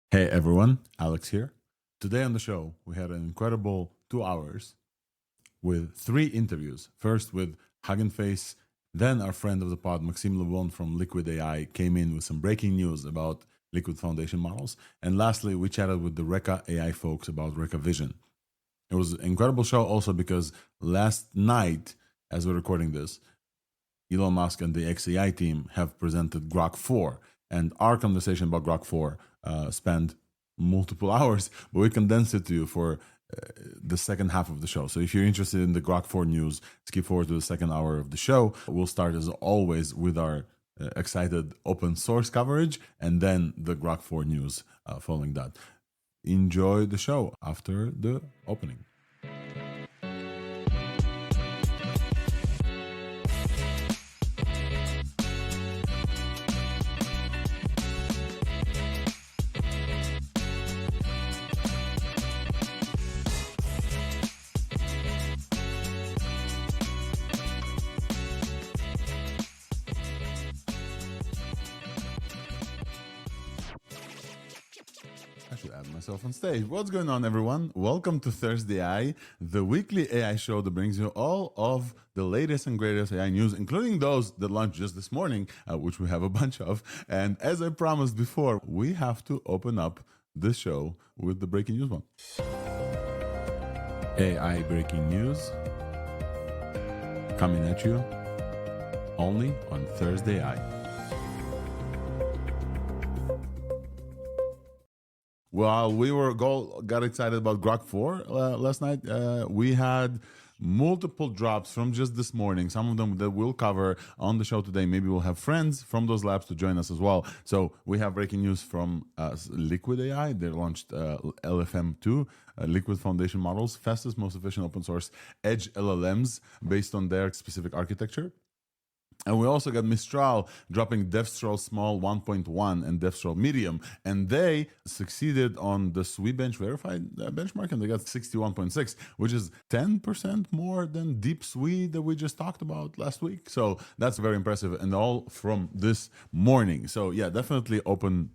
Hey everyone, Alex here. Today on the show, we had an incredible 2 hours with 3 interviews. First with HuggingFace, then our friend of the pod, Maxime Labonne from Liquid AI, came in with some breaking news about Liquid Foundation models. And lastly, we chatted with the Reka AI folks about Reka Vision. It was an incredible show also because last night, as we're recording this, Elon Musk and the XAI team have presented Grok-4. And our conversation about Grok-4 spanned multiple hours, but we condensed it to you for the second half of the show. So if you're interested in the Grok-4 news, skip forward to the second hour of the show. We'll start as always with our excited open source coverage and then the Grok-4 news following that. Enjoy the show after the opening. Myself on stage. What's going on, everyone? Welcome to ThursdAI, the weekly AI show that brings you all of the latest and greatest AI news, including those that launched just this morning, which we have a bunch of. And as I promised before, we have to open up this show with the breaking news one. AI breaking news coming at you only on ThursdAI. While we got excited about Grok-4 last night, we had multiple drops from just this morning. Some of them that we'll cover on the show today. Maybe we'll have friends from those labs to join us as well. So we have breaking news from Liquid AI. They launched LFM2, Liquid Foundation models, fastest, most efficient open source edge LLMs based on their specific architecture. And we also got Mistral dropping DevStral Small 1.1 and DevStral Medium. And they succeeded on the SweBench verified benchmark, and they got 61.6, which is 10% more than DeepSwe that we just talked about last week. So that's very impressive, and all from this morning. So yeah, definitely open.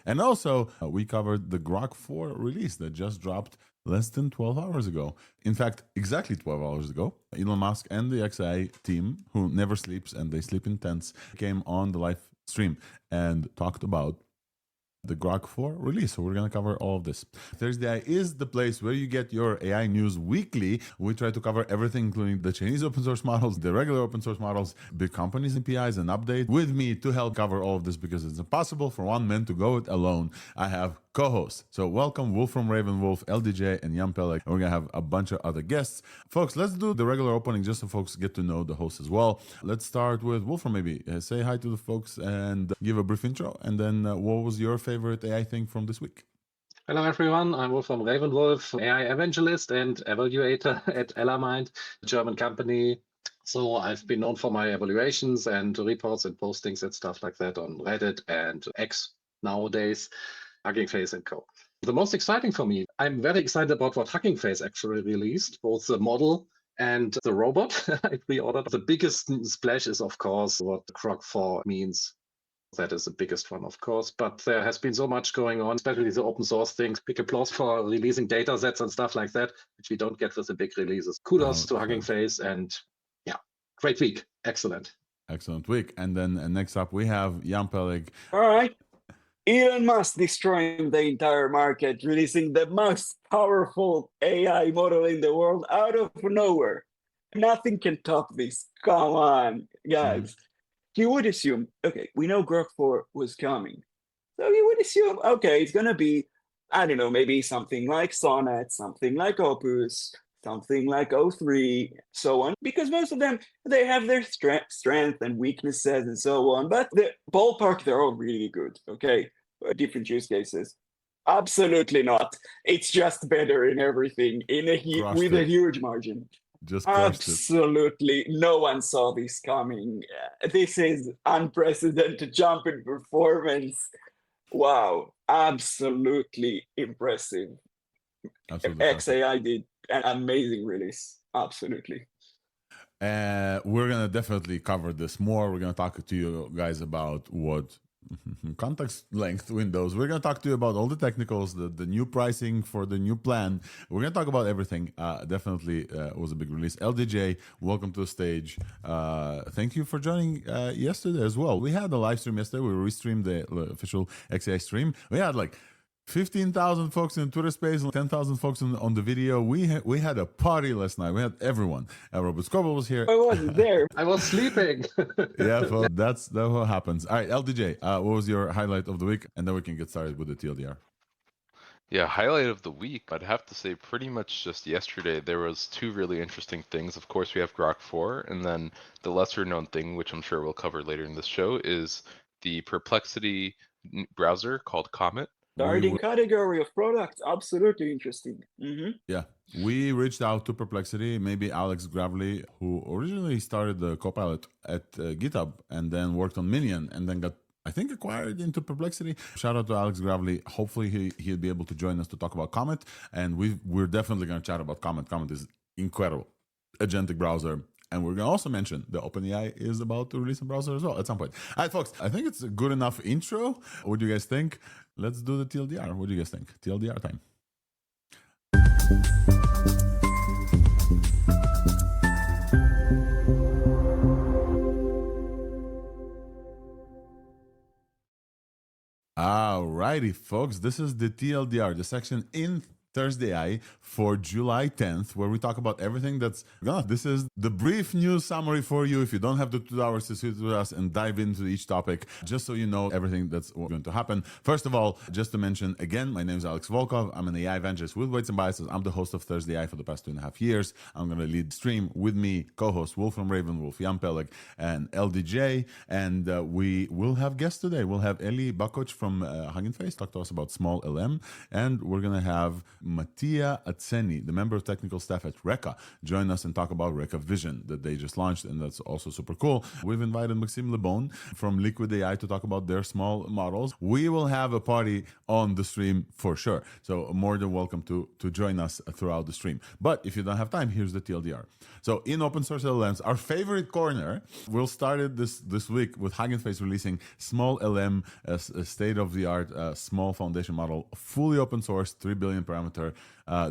And also, we covered the Grok-4 release that just dropped less than 12 hours ago. In fact, exactly 12 hours ago, Elon Musk and the XAI team, who never sleeps and they sleep in tents, came on the live stream and talked about the Grok-4 release. So we're going to cover all of this. ThursdAI is the place where you get your AI news weekly. We try to cover everything, including the Chinese open source models, the regular open source models, big companies and APIs, and update. With me to help cover all of this, because it's impossible for one man to go it alone, I have co-hosts. So welcome Wolf from Ravenwolf, LDJ, and Jan Pelek. And we're going to have a bunch of other guests. Folks, let's do the regular opening just so folks get to know the host as well. Let's start with Wolfram, maybe. Say hi to the folks and give a brief intro. And then what was your favorite AI thing from this week? Hello, everyone. I'm Wolf from Ravenwolf, AI evangelist and evaluator at Elamind, a German company. So I've been known for my evaluations and reports and postings and stuff like that on Reddit and X nowadays, HuggingFace and co. The most exciting for me, I'm very excited about what HuggingFace actually released, both the model and the robot I pre-ordered. The biggest splash is, of course, what Grok-4 means. That is the biggest one, of course, but there has been so much going on, especially the open source things. Big applause for releasing data sets and stuff like that, which we don't get with the big releases. Kudos to HuggingFace, and yeah, great week. Excellent. Excellent week. And then next up, we have Jan Pelek. All right. Elon Musk destroying the entire market, releasing the most powerful AI model in the world out of nowhere. Nothing can top this. Come on, guys. You would assume, okay, we know Grok-4 was coming. So you would assume, okay, it's going to be, I don't know, maybe something like Sonnet, something like Opus, something like O3, so on. Because most of them, they have their strength and weaknesses and so on. But the ballpark, they're all really good, okay? Different use cases. Absolutely not. It's just better in everything, with a huge margin. Just absolutely no one saw this coming. This is unprecedented jump in performance. Wow, absolutely impressive. XAI did an amazing release. Absolutely. We're gonna definitely cover this more. We're gonna talk to you guys about what context length windows. We're going to talk to you about all the technicals, the new pricing for the new plan. We're going to talk about everything. Definitely was a big release. LDJ, welcome to the stage. Thank you for joining yesterday as well. We had a live stream yesterday. We restreamed the official XAI stream. We had like 15,000 folks in Twitter space, 10,000 folks on the video. We had a party last night. We had everyone. Robert Scoble was here. I wasn't there. I was sleeping. Yeah, well, that's what happens. All right, LDJ, what was your highlight of the week? And then we can get started with the TLDR. Yeah, highlight of the week, I'd have to say pretty much just yesterday, there was two really interesting things. Of course, we have Grok-4, and then the lesser known thing, which I'm sure we'll cover later in this show, is the Perplexity browser called Comet. Starting category of products, absolutely interesting. Yeah, we reached out to Perplexity, maybe Alex Gravely, who originally started the Copilot at GitHub and then worked on Minion and then got, I think, acquired into Perplexity. Shout out to Alex Gravely. Hopefully he'll be able to join us to talk about Comet. And we're definitely going to chat about Comet. Comet is incredible. Agentic browser. And we're going to also mention the OpenAI is about to release a browser as well at some point. All right, folks, I think it's a good enough intro. What do you guys think? Let's do the TLDR. What do you guys think? TLDR time. All righty, folks. This is the TLDR, the section in ThursdAI for July 10th, where we talk about everything that's going on. This is the brief news summary for you if you don't have the 2 hours to sit with us and dive into each topic, just so you know everything that's going to happen. First of all, just to mention again, my name is Alex Volkov. I'm an AI evangelist with Weights and Biases. I'm the host of ThursdAI for the past 2.5 years. I'm going to lead the stream with me, co-host Wolf from Raven, Wolf, Jan Peleg, and LDJ. And we will have guests today. We'll have Elie from HuggingFace talk to us about SmolLM, and we're going to have Mattia Atseni, the member of technical staff at Reka, join us and talk about Reka Vision that they just launched, and that's also super cool. We've invited Maxime Labonne from Liquid AI to talk about their small models. We will have a party on the stream for sure, so more than welcome to join us throughout the stream. But if you don't have time, here's the TLDR. So in open source LLMs, our favorite corner, we'll start it this week with HuggingFace releasing SmolLM, a state-of-the-art small foundation model, fully open source, 3 billion parameter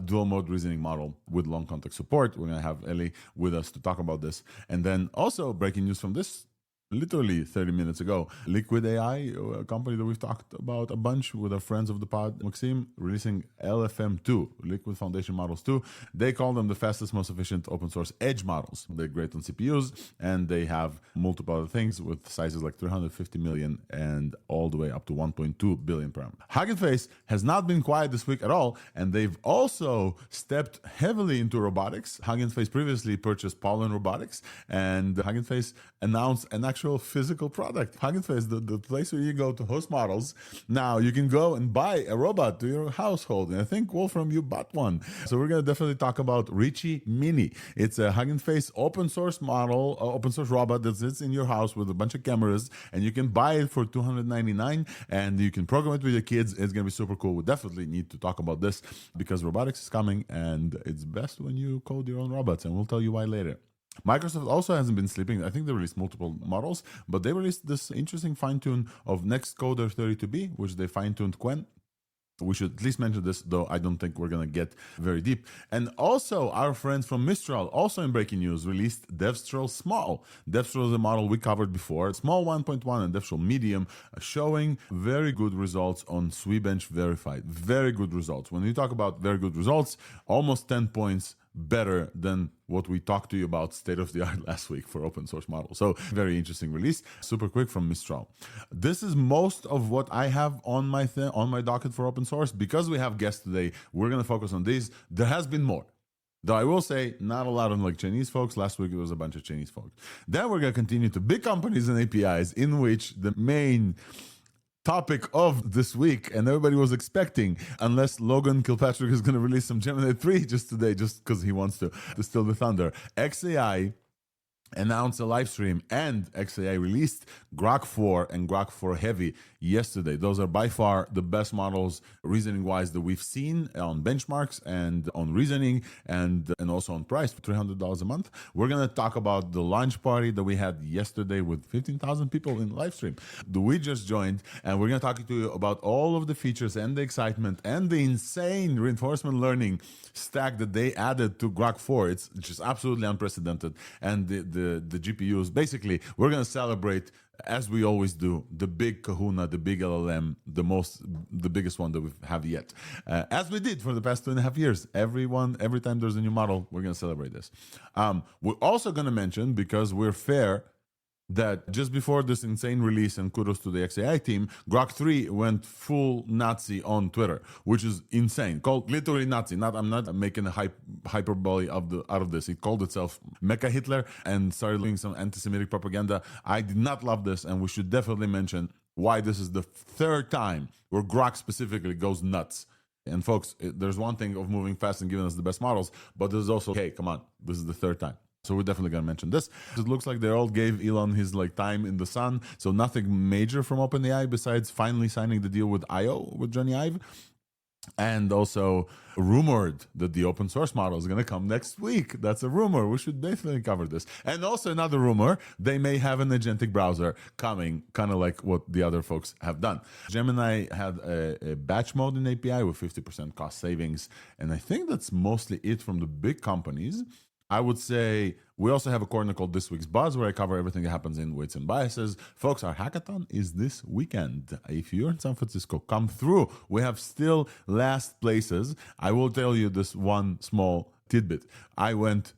dual mode reasoning model with long context support. We're going to have Elie with us to talk about this. And then also breaking news from this literally 30 minutes ago, Liquid AI, a company that we've talked about a bunch with our friends of the pod, Maxime, releasing LFM2, Liquid Foundation Models 2. They call them the fastest, most efficient open source edge models. They're great on CPUs, and they have multiple other things with sizes like 350 million and all the way up to 1.2 billion parameters. HuggingFace has not been quiet this week at all, and they've also stepped heavily into robotics. HuggingFace previously purchased Pollen Robotics, and HuggingFace announced an actual physical product. HuggingFace, the place where you go to host models. Now you can go and buy a robot to your household. And I think, Wolfram, you bought one. So we're going to definitely talk about Richie Mini. It's a HuggingFace open source model, open source robot that sits in your house with a bunch of cameras, and you can buy it for $299, and you can program it with your kids. It's going to be super cool. We definitely need to talk about this because robotics is coming, and it's best when you code your own robots, and we'll tell you why later. Microsoft also hasn't been sleeping. I think they released multiple models, but they released this interesting fine-tune of Nextcoder 32B, which they fine-tuned Quen. We should at least mention this, though I don't think we're going to get very deep. And also, our friends from Mistral, also in breaking news, released DevStral Small. DevStral is a model we covered before. Small 1.1 and DevStral Medium, showing very good results on Swebench Verified. Very good results. When we talk about very good results, almost 10 points better than what we talked to you about state of the art last week for open source models. So very interesting release, super quick from Mistral. This is most of what I have on my docket for open source. Because we have guests today, we're going to focus on these. There has been more. Though I will say, not a lot of like Chinese folks. Last week it was a bunch of Chinese folks. Then we're going to continue to big companies and APIs, in which the main topic of this week, and everybody was expecting, unless Logan Kilpatrick is going to release some Gemini 3 just today, just because he wants to steal the thunder. XAI announced a live stream, and XAI released Grok-4 and Grok-4 Heavy yesterday. Those are by far the best models reasoning-wise that we've seen on benchmarks and on reasoning and also on price for $300 a month. We're going to talk about the launch party that we had yesterday with 15,000 people in live stream. We just joined, and we're going to talk to you about all of the features and the excitement and the insane reinforcement learning stack that they added to Grok-4. It's just absolutely unprecedented. And the GPUs, basically, we're going to celebrate, as we always do, the big kahuna, the big LLM, the biggest one that we have yet. As we did for the past 2.5 years. Every time there's a new model, we're going to celebrate this. We're also going to mention, because we're fair, that just before this insane release, and kudos to the XAI team, Grok-3 went full Nazi on Twitter, which is insane. Called literally Nazi. I'm not making a hyperbole out of this. It called itself Mecha Hitler and started doing some anti-Semitic propaganda. I did not love this, and we should definitely mention why this is the third time where Grok specifically goes nuts. And folks, there's one thing of moving fast and giving us the best models, but there's also, hey, come on, this is the third time. So we're definitely going to mention this. It looks like they all gave Elon his time in the sun. So nothing major from OpenAI besides finally signing the deal with IO, with Johnny Ive. And also rumored that the open source model is going to come next week. That's a rumor. We should definitely cover this. And also another rumor, they may have an agentic browser coming, kind of like what the other folks have done. Gemini had a batch mode in API with 50% cost savings. And I think that's mostly it from the big companies. I would say we also have a corner called This Week's Buzz, where I cover everything that happens in Weights and Biases. Folks, our hackathon is this weekend. If you're in San Francisco, come through. We have still last places. I will tell you this one small tidbit. I went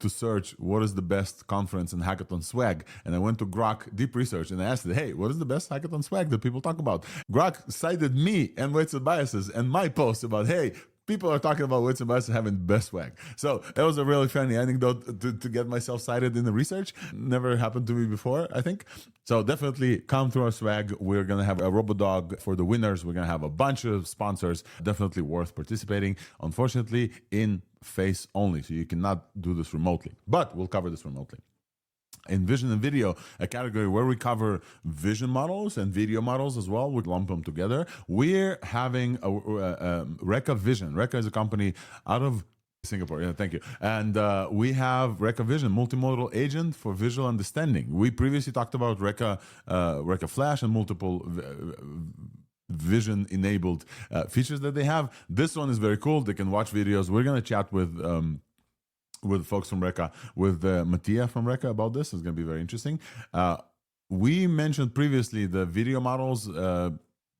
to search what is the best conference and hackathon swag, and I went to Grok Deep Research and I asked it, hey, what is the best hackathon swag that people talk about? Grok cited me and Weights and Biases and my post about, hey, people are talking about Weights and Biases having the best swag. So that was a really funny anecdote to get myself cited in the research. Never happened to me before, I think. So definitely come through our swag. We're going to have a RoboDog for the winners. We're going to have a bunch of sponsors. Definitely worth participating. Unfortunately, in face only. So you cannot do this remotely. But we'll cover this remotely. In vision and video, a category where we cover vision models and video models as well. We lump them together. We're having a Reka Vision. Reka is a company out of Singapore. Yeah, thank you. And we have Reka Vision, multimodal agent for visual understanding. We previously talked about Reka Flash and multiple vision-enabled features that they have. This one is very cool. They can watch videos. We're going to chat with folks from Reka, with Mattia from Reka about this. It's going to be very interesting. We mentioned previously the video models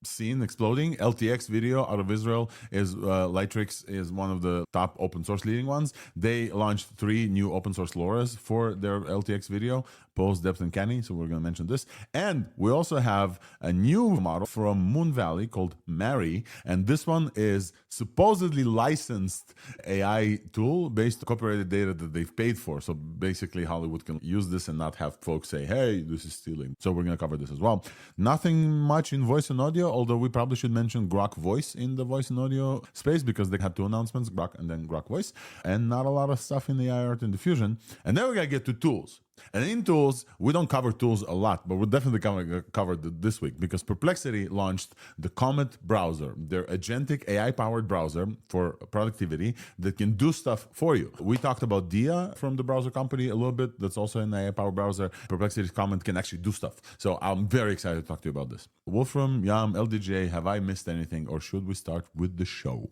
scene exploding. LTX video out of Israel is Lightrix is one of the top open source leading ones. They launched 3 new open source LoRa's for their LTX video, Pose, Depth, and Canny. So we're going to mention this. And we also have a new model from Moon Valley called Mary. And this one is supposedly licensed AI tool based on copyrighted data that they've paid for. So basically Hollywood can use this and not have folks say, hey, this is stealing. So we're going to cover this as well. Nothing much in voice and audio, although we probably should mention Grok Voice in the voice and audio space because they had 2 announcements, Grok and then Grok Voice, and not a lot of stuff in the AI art and diffusion. And then we're going to get to tools. And in tools, we don't cover tools a lot, but we're definitely going to cover this week because Perplexity launched the Comet browser, their agentic AI-powered browser for productivity that can do stuff for you. We talked about Dia from the browser company a little bit. That's also an AI-powered browser. Perplexity's Comet can actually do stuff. So I'm very excited to talk to you about this. Wolfram, Yam, LDJ, have I missed anything or should we start with the show?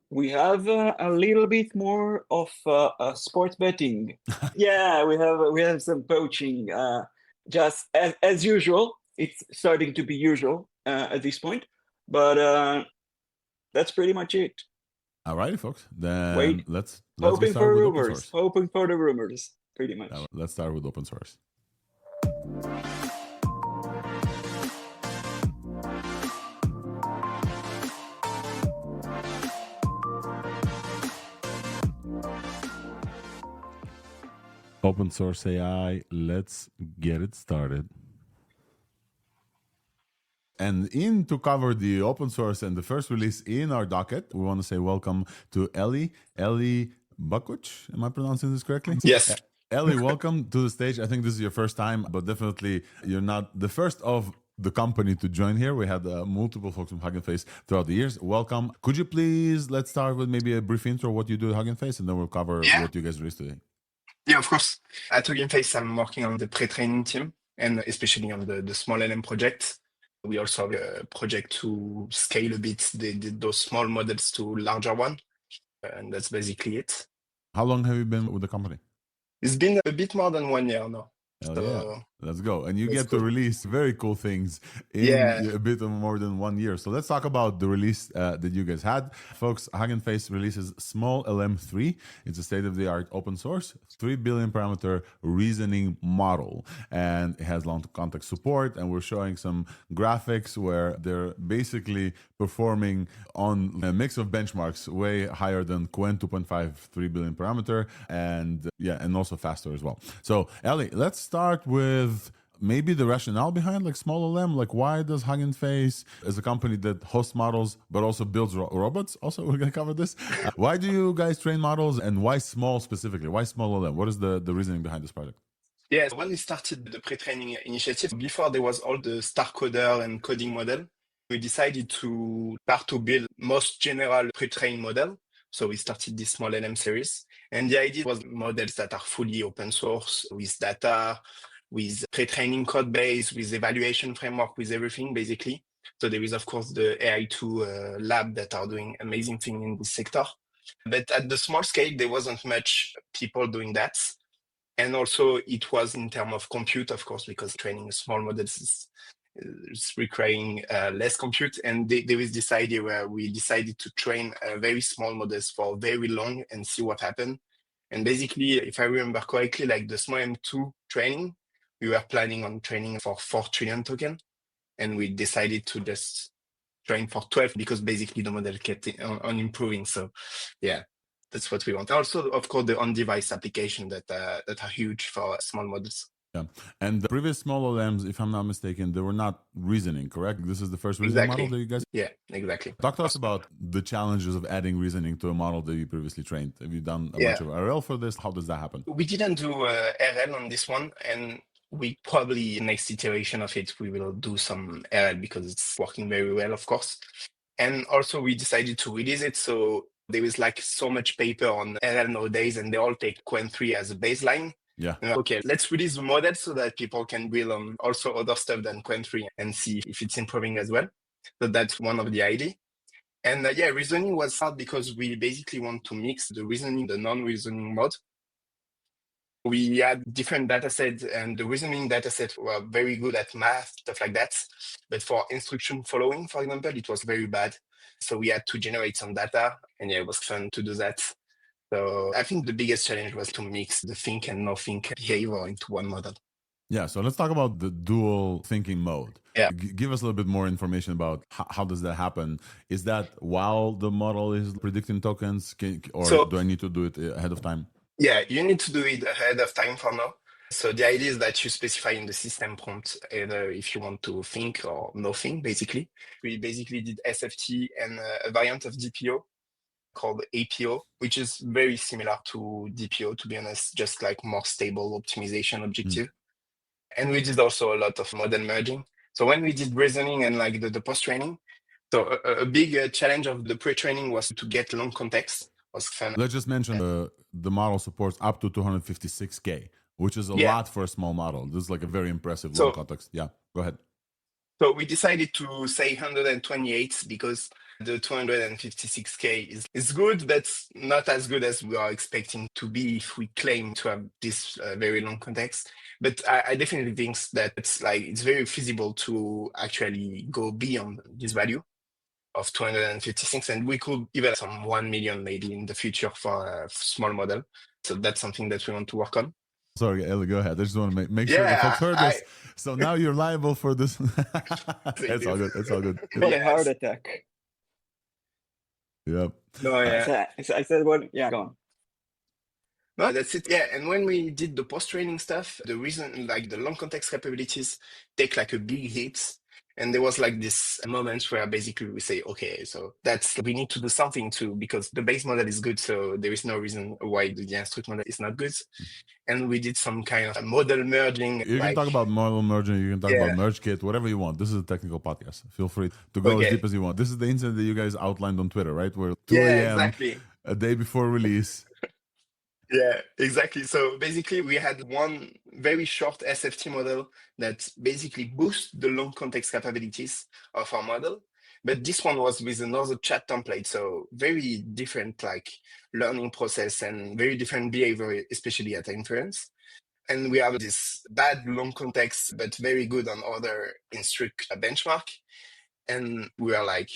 We have a little bit more of sports betting. Yeah, we have some poaching. Just as usual, it's starting to be usual at this point. But that's pretty much it. All righty, folks. Then let's hoping start for with rumors. open source. Hoping for the rumors, pretty much. Let's start with open source. Open source AI, let's get it started. And to cover the open source and the first release in our docket, we want to say welcome to Elie Bukuch. Am I pronouncing this correctly? Yes. Elie, welcome to the stage. I think this is your first time, but definitely you're not the first of the company to join here. We had multiple folks from HuggingFace throughout the years. Welcome. Could you please, let's start with maybe a brief intro of what you do at HuggingFace, and then we'll cover what you guys released today. Yeah, of course. At HuggingFace, I'm working on the pre-training team and especially on the SmolLM project. We also have a project to scale a bit those small models to larger one. And that's basically it. How long have you been with the company? It's been a bit more than 1 year now. Hell So yeah. Let's go. And you that's get to cool. release very cool things in a bit of more than 1 year. So let's talk about the release that you guys had. Folks, HuggingFace releases SmolLM3. It's a state-of-the-art open source, 3 billion parameter reasoning model. And it has long context support. And we're showing some graphics where they're basically performing on a mix of benchmarks way higher than Qwen 2.5, 3 billion parameter. And and also faster as well. So Elie, let's start with maybe the rationale behind like SmolLM. Like, why does HuggingFace, as a company that hosts models but also builds robots, also we're gonna cover this. Why do you guys train models, and why small specifically? Why SmolLM? What is the reasoning behind this project? Yeah, when we started the pre-training initiative, before there was all the star coder and coding model, we decided to start to build most general pre-trained model. So we started this SmolLM series. And the idea was models that are fully open source with data, with pre-training code base, with evaluation framework, with everything basically. So there is, of course, the AI2 lab that are doing amazing things in this sector. But at the small scale, there wasn't much people doing that. And also it was in terms of compute, of course, because training small models is requiring less compute. And there is this idea where we decided to train very small models for very long and see what happened. And basically, if I remember correctly, like the SmolLM2 training, we were planning on training for 4 trillion token. And we decided to just train for 12 because basically the model kept on improving. So yeah, that's what we want. Also, of course, the on-device application that are huge for small models. Yeah, and the previous SmolLMs, if I'm not mistaken, they were not reasoning, correct? This is the first reasoning model that you guys... Yeah, exactly. Talk to us about the challenges of adding reasoning to a model that you previously trained. Have you done a bunch of RL for this? How does that happen? We didn't do RL on this one, and we probably next iteration of it, we will do some RL because it's working very well, of course. And also we decided to release it. So there is like so much paper on RL nowadays, and they all take Qwen 3 as a baseline. Yeah. Okay, let's release the model so that people can build on also other stuff than Qwen 3 and see if it's improving as well. So that's one of the ideas. And reasoning was hard because we basically want to mix the reasoning, the non-reasoning mode. We had different data sets, and the reasoning data sets were very good at math, stuff like that. But for instruction following, for example, it was very bad. So we had to generate some data, and it was fun to do that. So I think the biggest challenge was to mix the think and no think behavior into one model. Yeah, so let's talk about the dual thinking mode. Yeah. Give us a little bit more information about how does that happen? Is that while the model is predicting tokens, or do I need to do it ahead of time? Yeah, you need to do it ahead of time for now. So the idea is that you specify in the system prompt either if you want to think or no think, basically. We basically did SFT and a variant of DPO called APO, which is very similar to DPO, to be honest, just like more stable optimization objective. And we did also a lot of model merging. So when we did reasoning and like the post-training, so a big challenge of the pre-training was to get long context. Was fun. Let's just mention the model supports up to 256K, which is a lot for a small model. This is like a very impressive long context. Yeah, go ahead. So we decided to say 128 because the 256K is good, but not as good as we are expecting to be if we claim to have this very long context. But I definitely think that it's very feasible to actually go beyond this value of 256, and we could even some 1 million maybe in the future for a small model. So that's something that we want to work on. Sorry, Elie, go ahead. I just want to make sure the folks heard this. So now you're liable for this. It's all good. It's all good. Got a heart attack. Yep. No, yeah. I said, what? Yeah, go on. No, that's it. Yeah, and when we did the post-training stuff, the reason, like the long context capabilities take like a big hit. And there was like this moment where basically we say, okay, so we need to do something too, because the base model is good. So there is no reason why the instruct model is not good. And we did some kind of model merging. You can talk about model merging, you can talk about merge kit, whatever you want. This is a technical podcast. Feel free to go as deep as you want. This is the incident that you guys outlined on Twitter, right? Where 2 a.m. Exactly. a day before release. Yeah, exactly. So basically we had one very short SFT model that basically boosts the long context capabilities of our model. But this one was with another chat template. So very different like learning process and very different behavior, especially at inference. And we have this bad long context, but very good on other instruct benchmark. And we are like,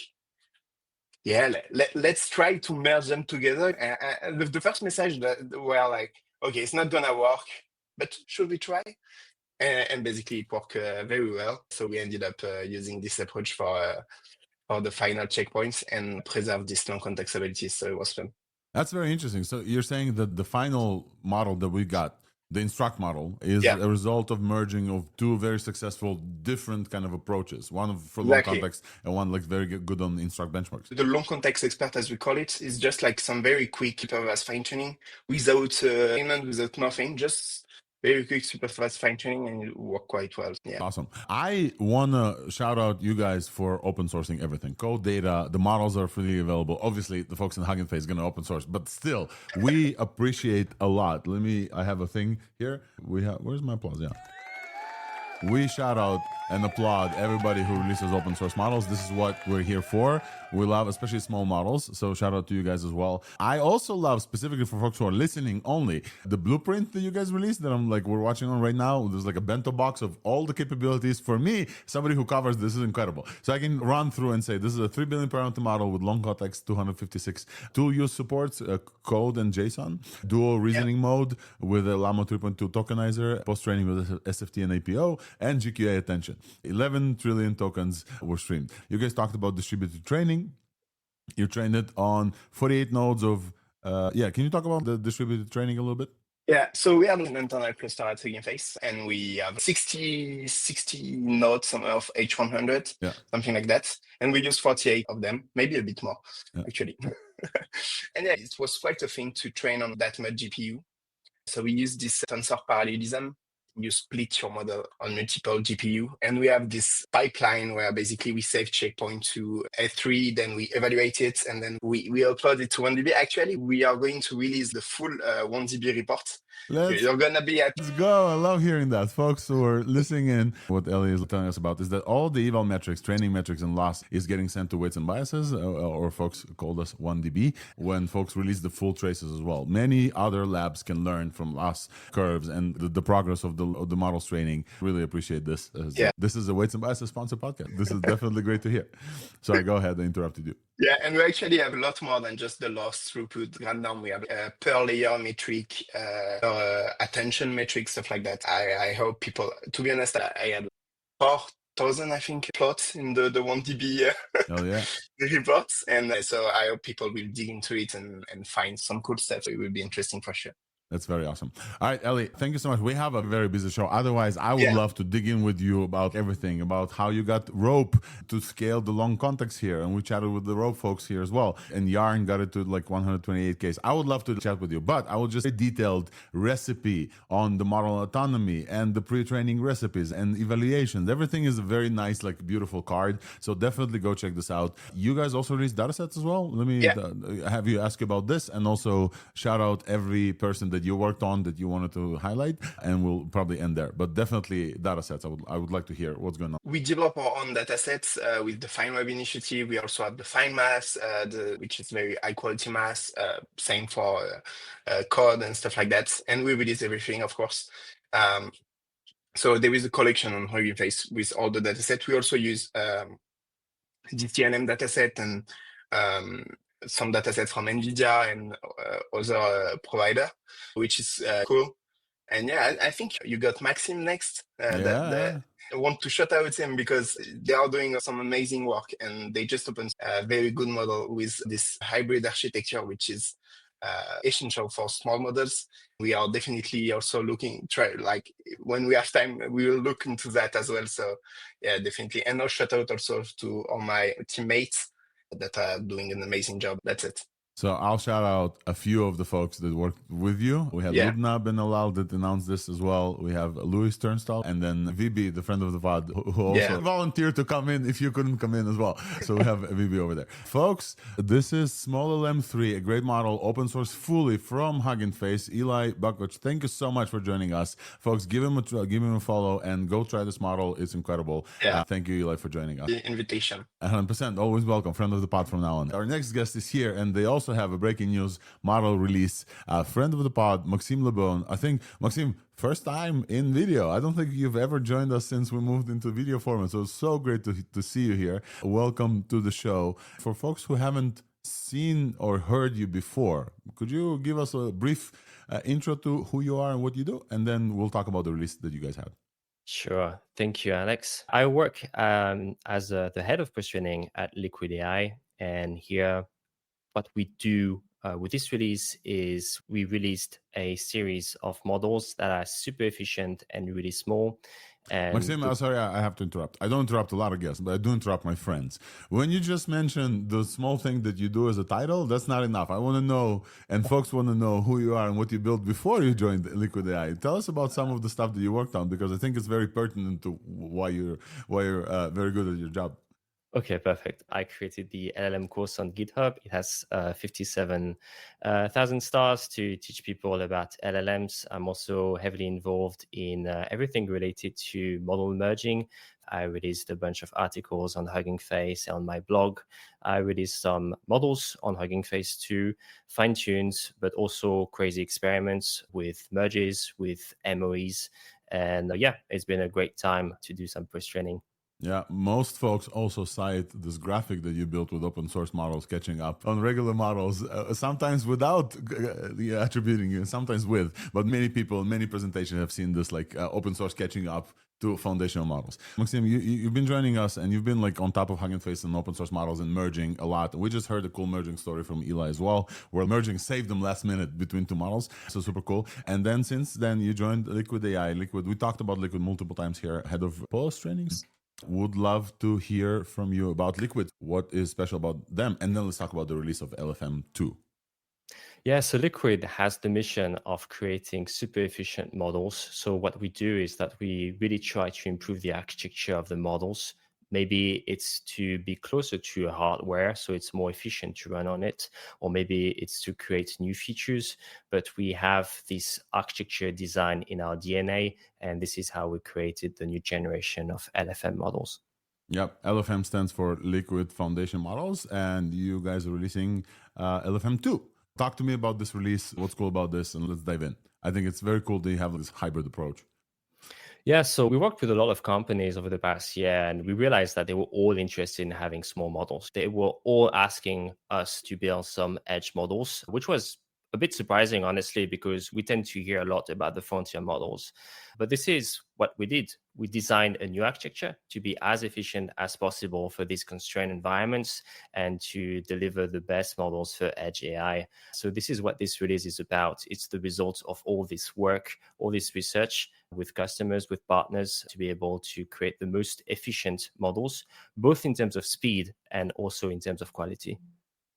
yeah, let's try to merge them together. And the first message that were like, okay, it's not gonna work, but should we try? And basically it worked very well. So we ended up using this approach for the final checkpoints and preserve this long context abilities. So it was fun. That's very interesting. So you're saying that the final model that we got, the instruct model, is a result of merging of two very successful different kind of approaches. One for long context and one like very good on instruct benchmarks. The long context expert, as we call it, is just like some very quick supervised fine-tuning without without nothing, just very quick supervised fine-tuning, and it worked quite well. Yeah. Awesome. I want to shout out you guys for open sourcing everything. Code data, the models are freely available. Obviously, the folks in HuggingFace are going to open source, but still, we appreciate a lot. I have a thing here. Where's my applause? Yeah. We shout out and applaud everybody who releases open source models. This is what we're here for. We love especially small models, so shout out to you guys as well. I also love, specifically for folks who are listening only, the blueprint that you guys released that we're watching on right now. There's like a bento box of all the capabilities. For me, somebody who covers this is incredible. So I can run through and say this is a 3 billion parameter model with long context 256 tool use supports, code and JSON, dual reasoning mode with a Llama 3.2 tokenizer, post-training with SFT and APO, and GQA attention. 11 trillion tokens were streamed. You guys talked about distributed training. You trained it on 48 nodes of, can you talk about the distributed training a little bit? Yeah, so we have an internal cluster at HuggingFace, and we have 60 nodes of H100, something like that. And we use 48 of them, maybe a bit more, actually. And yeah, it was quite a thing to train on that much GPU. So we use this tensor parallelism. You split your model on multiple GPU, and we have this pipeline where basically we save checkpoint to S3, then we evaluate it, and then we upload it to 1DB. Actually, we are going to release the full 1DB report. You're gonna be at. Let's go. I love hearing that. Folks who are listening in, what Elie is telling us about is that all the eval metrics, training metrics, and loss is getting sent to weights and biases, or folks called us 1DB, when folks release the full traces as well. Many other labs can learn from loss curves and the progress of the model's training. Really appreciate this. This is a weights and biases sponsored podcast. This is definitely great to hear. Sorry, go ahead. I interrupted you. Yeah, and we actually have a lot more than just the loss throughput rundown. We have per layer metric, attention metric, stuff like that. I hope people, to be honest, I had 4,000, I think, plots in the 1DB reports. And so I hope people will dig into it and find some cool stuff. So it will be interesting for sure. That's very awesome. All right, Elie, thank you so much. We have a very busy show. Otherwise, I would love to dig in with you about everything, about how you got rope to scale the long context here. And we chatted with the rope folks here as well. And Yarn got it to like 128Ks. I would love to chat with you, but I will just say detailed recipe on the model autonomy and the pre-training recipes and evaluations. Everything is a very nice, like beautiful card. So definitely go check this out. You guys also release datasets as well. Let me have you ask about this, and also shout out every person that you worked on that you wanted to highlight, and we'll probably end there. But definitely datasets. I would like to hear what's going on. We develop our own datasets with the FineWeb initiative. We also have the FineMass, which is very high quality mass. Same for code and stuff like that. And we release everything, of course. So there is a collection on HuggingFace with all the datasets. We also use DTNM dataset and some datasets from NVIDIA and other provider, which is cool. And I think you got Maxime next. I want to shout out him because they are doing some amazing work, and they just opened a very good model with this hybrid architecture, which is essential for small models. We are definitely also when we have time, we will look into that as well. So yeah, definitely. And a shout out also to all my teammates that are doing an amazing job. That's it. So I'll shout out a few of the folks that worked with you. We had Lubna Ben Alal that announced this as well. We have Louis Turnstall, and then VB, the friend of the pod, who also volunteered to come in if you couldn't come in as well. So we have VB over there. Folks, this is SmolLM3, a great model, open source fully from HuggingFace. Elie Buckwich, thank you so much for joining us. Folks, give him a follow and go try this model. It's incredible. Thank you, Elie, for joining us. The invitation. 100%. Always welcome. Friend of the pod from now on. Our next guest is here, and they also have a breaking news model release. Friend of the pod, Maxime Labonne. I think, Maxime, first time in video. I don't think you've ever joined us since we moved into video format. So it's so great to see you here. Welcome to the show. For folks who haven't seen or heard you before, could you give us a brief intro to who you are and what you do? And then we'll talk about the release that you guys had. Sure. Thank you, Alex. I work as the head of positioning at Liquid AI. And here, what we do with this release is we released a series of models that are super efficient and really small. And Maxime, sorry, I have to interrupt. I don't interrupt a lot of guests, but I do interrupt my friends. When you just mentioned the small thing that you do as a title, that's not enough. I want to know, and folks want to know who you are and what you built before you joined Liquid AI. Tell us about some of the stuff that you worked on, because I think it's very pertinent to why you're very good at your job. Okay, perfect. I created the LLM course on GitHub. It has 57,000 stars to teach people about LLMs. I'm also heavily involved in everything related to model merging. I released a bunch of articles on HuggingFace on my blog. I released some models on HuggingFace too, fine-tunes, but also crazy experiments with merges, with MOEs. And it's been a great time to do some post-training. Yeah, most folks also cite this graphic that you built with open source models catching up on regular models, sometimes without attributing you, sometimes with. But many people, many presentations have seen this open source catching up to foundational models. Maxime, you've been joining us and you've been on top of HuggingFace and open source models and merging a lot. We just heard a cool merging story from Elie as well, where merging saved them last minute between two models. So super cool. And then since then you joined Liquid AI. We talked about Liquid multiple times here, head of post trainings. Would love to hear from you about Liquid. What is special about them? And then let's talk about the release of LFM2. Yeah, so Liquid has the mission of creating super efficient models. So what we do is that we really try to improve the architecture of the models. Maybe it's to be closer to a hardware, so it's more efficient to run on it, or maybe it's to create new features. But we have this architecture design in our DNA, and this is how we created the new generation of LFM models. Yep, LFM stands for Liquid Foundation Models, and you guys are releasing LFM2. Talk to me about this release, what's cool about this, and let's dive in. I think it's very cool that you have this hybrid approach. Yeah, so we worked with a lot of companies over the past year, and we realized that they were all interested in having small models. They were all asking us to build some edge models, which was a bit surprising, honestly, because we tend to hear a lot about the frontier models. But this is what we did. We designed a new architecture to be as efficient as possible for these constrained environments and to deliver the best models for edge AI. So this is what this release is about. It's the result of all this work, all this research with customers, with partners, to be able to create the most efficient models, both in terms of speed and also in terms of quality.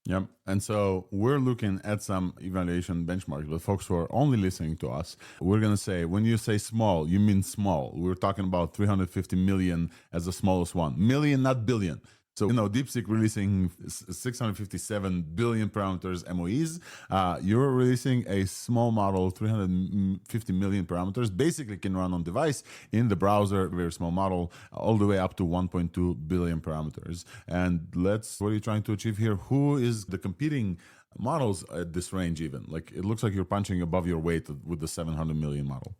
Yep. And so we're looking at some evaluation benchmarks, but folks who are only listening to us, we're going to say, when you say small, you mean small. We're talking about 350 million as the smallest one. Million, not billion. So, DeepSeek releasing 657 billion parameters MOEs. You're releasing a small model, 350 million parameters, basically can run on device, in the browser, very small model, all the way up to 1.2 billion parameters. And what are you trying to achieve here? Who is the competing models at this range even? It looks like you're punching above your weight with the 700 million model.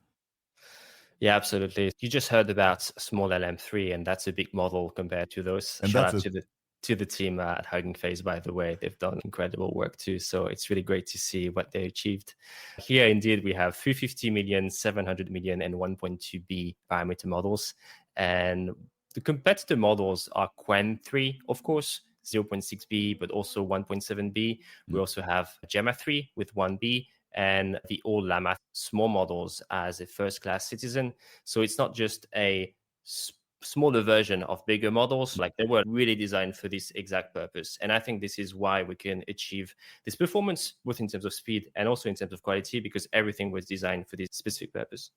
Yeah, absolutely. You just heard about SmolLM3, and that's a big model compared to those. And shout out to the team at HuggingFace, by the way. They've done incredible work too. So it's really great to see what they achieved. Here, indeed, we have 350 million, 700 million, and 1.2B parameter models. And the competitor models are Qwen 3, of course. 0.6b, but also 1.7b. We also have Gemma 3 with 1b, and the all Llama small models as a first-class citizen. So it's not just a smaller version of bigger models. Like, they were really designed for this exact purpose. And I think this is why we can achieve this performance, both in terms of speed and also in terms of quality, because everything was designed for this specific purpose.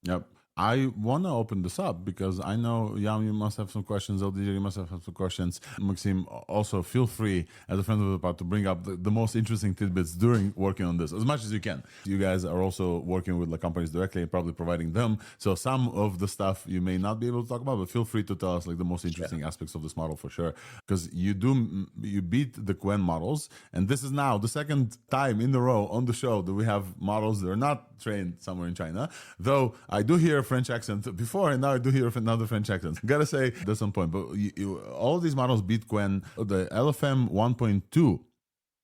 Yep. I want to open this up because I know, Yam, you must have some questions. LDJ, you must have some questions. Maxime, also feel free, as a friend of the pod, to bring up the most interesting tidbits during working on this, as much as you can. You guys are also working with the companies directly and probably providing them. So some of the stuff you may not be able to talk about, but feel free to tell us like the most interesting aspects of this model for sure. Because you beat the Quen models. And this is now the second time in a row on the show that we have models that are not trained somewhere in China. Though I do hear French accent before, and now I do hear another French accent. Gotta say, that's on point. But all these models beat Quen. The LFM 1.2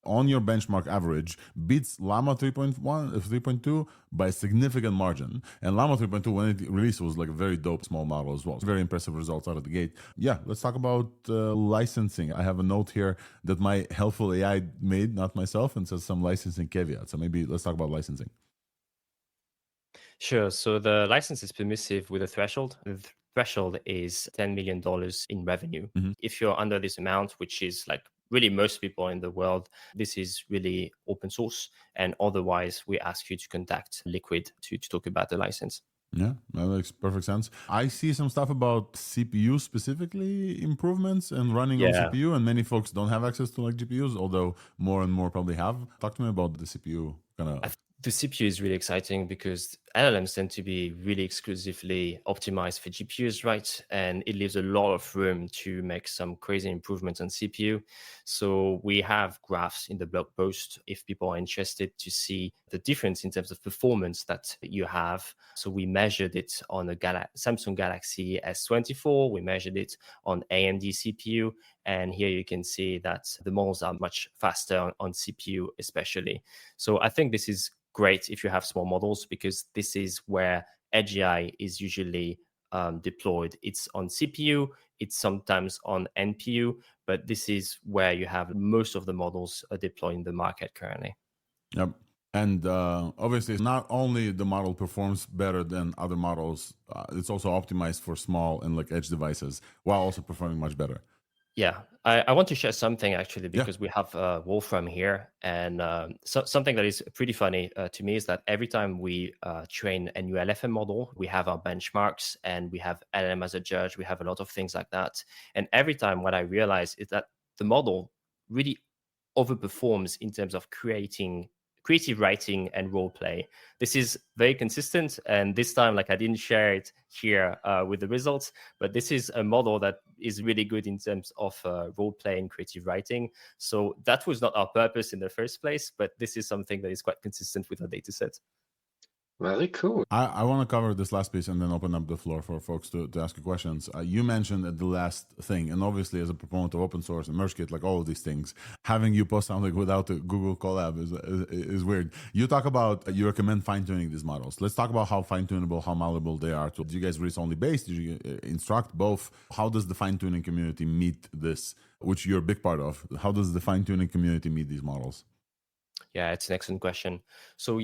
on your benchmark average beats Llama 3.2 by a significant margin. And Llama 3.2, when it released, was like a very dope small model as well. Very impressive results out of the gate. Yeah, let's talk about licensing. I have a note here that my helpful AI made, not myself, and says some licensing caveats. So maybe let's talk about licensing. Sure. So the license is permissive with a threshold. The threshold is $10 million in revenue. Mm-hmm. If you're under this amount, which is like really most people in the world, this is really open source. And otherwise, we ask you to contact Liquid to talk about the license. Yeah, that makes perfect sense. I see some stuff about CPU specifically improvements and running on CPU, and many folks don't have access to like GPUs, although more and more probably have. Talk to me about the CPU kind of. The CPU is really exciting because LLMs tend to be really exclusively optimized for GPUs, right? And it leaves a lot of room to make some crazy improvements on CPU. So we have graphs in the blog post if people are interested to see the difference in terms of performance that you have. So we measured it on a Samsung Galaxy S24. We measured it on AMD CPU. And here you can see that the models are much faster on CPU especially. So I think this is great if you have small models, because this is where Edge AI is usually deployed. It's on CPU, it's sometimes on NPU, but this is where you have most of the models deployed in the market currently. Yep. And obviously, not only the model performs better than other models, it's also optimized for small and like edge devices while also performing much better. Yeah, I want to share something actually, because we have Wolfram here, and something that is pretty funny to me is that every time we train a new LFM model, we have our benchmarks and we have LLM as a judge, we have a lot of things like that. And every time what I realize is that the model really overperforms in terms of creative writing and role play. This is very consistent, and this time, like, I didn't share it here with the results, but this is a model that is really good in terms of role play and creative writing. So that was not our purpose in the first place, but this is something that is quite consistent with our data set. Very cool. I want to cover this last piece and then open up the floor for folks to ask you questions. You mentioned the last thing, and obviously as a proponent of open source and MergeKit, like all of these things, having you post something without a Google collab is weird. You talk about, you recommend fine-tuning these models. Let's talk about how fine-tunable, how malleable they are. Do you guys release only base? Did you instruct both? How does the fine-tuning community meet this, which you're a big part of? How does the fine-tuning community meet these models? Yeah, it's an excellent question. So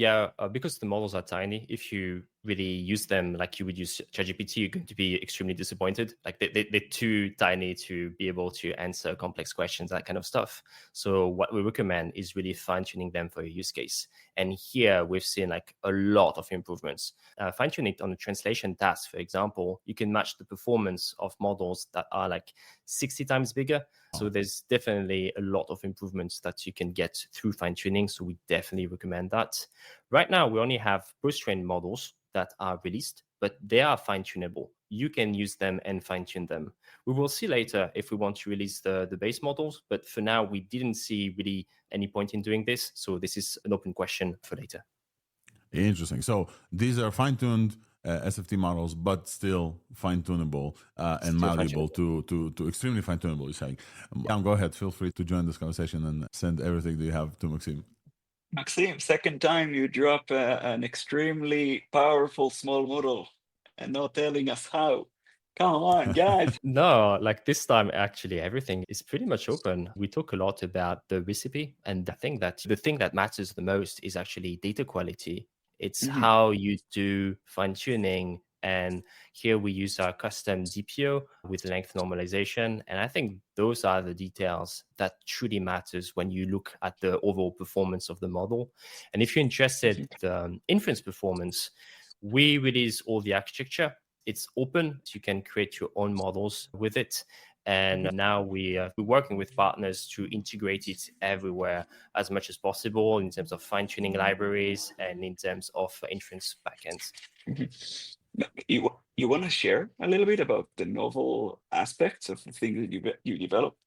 because the models are tiny, if you really use them like you would use ChatGPT, you're going to be extremely disappointed. Like they're too tiny to be able to answer complex questions, that kind of stuff. So what we recommend is really fine-tuning them for a use case. And here we've seen like a lot of improvements. Fine-tuning it on a translation task, for example, you can match the performance of models that are like 60 times bigger. So there's definitely a lot of improvements that you can get through fine-tuning. So we definitely recommend that. Right now, we only have post-trained models that are released, but they are fine-tunable. You can use them and fine-tune them. We will see later if we want to release the base models, but for now, we didn't see really any point in doing this. So this is an open question for later. Interesting. So these are fine-tuned SFT models, but still fine-tunable and malleable to extremely fine-tunable, you're saying. Go ahead. Feel free to join this conversation and send everything that you have to Maxime. Maxime, second time you drop an extremely powerful small model and not telling us how. Come on, guys. No, like this time, actually, everything is pretty much open. We talk a lot about the recipe, and I think that the thing that matters the most is actually data quality. It's how you do fine tuning. And here we use our custom DPO with length normalization. And I think those are the details that truly matters when you look at the overall performance of the model. And if you're interested in the inference performance, we release all the architecture. It's open, so you can create your own models with it. And now we're working with partners to integrate it everywhere as much as possible in terms of fine-tuning libraries and in terms of inference backends. You want to share a little bit about the novel aspects of the things that you developed?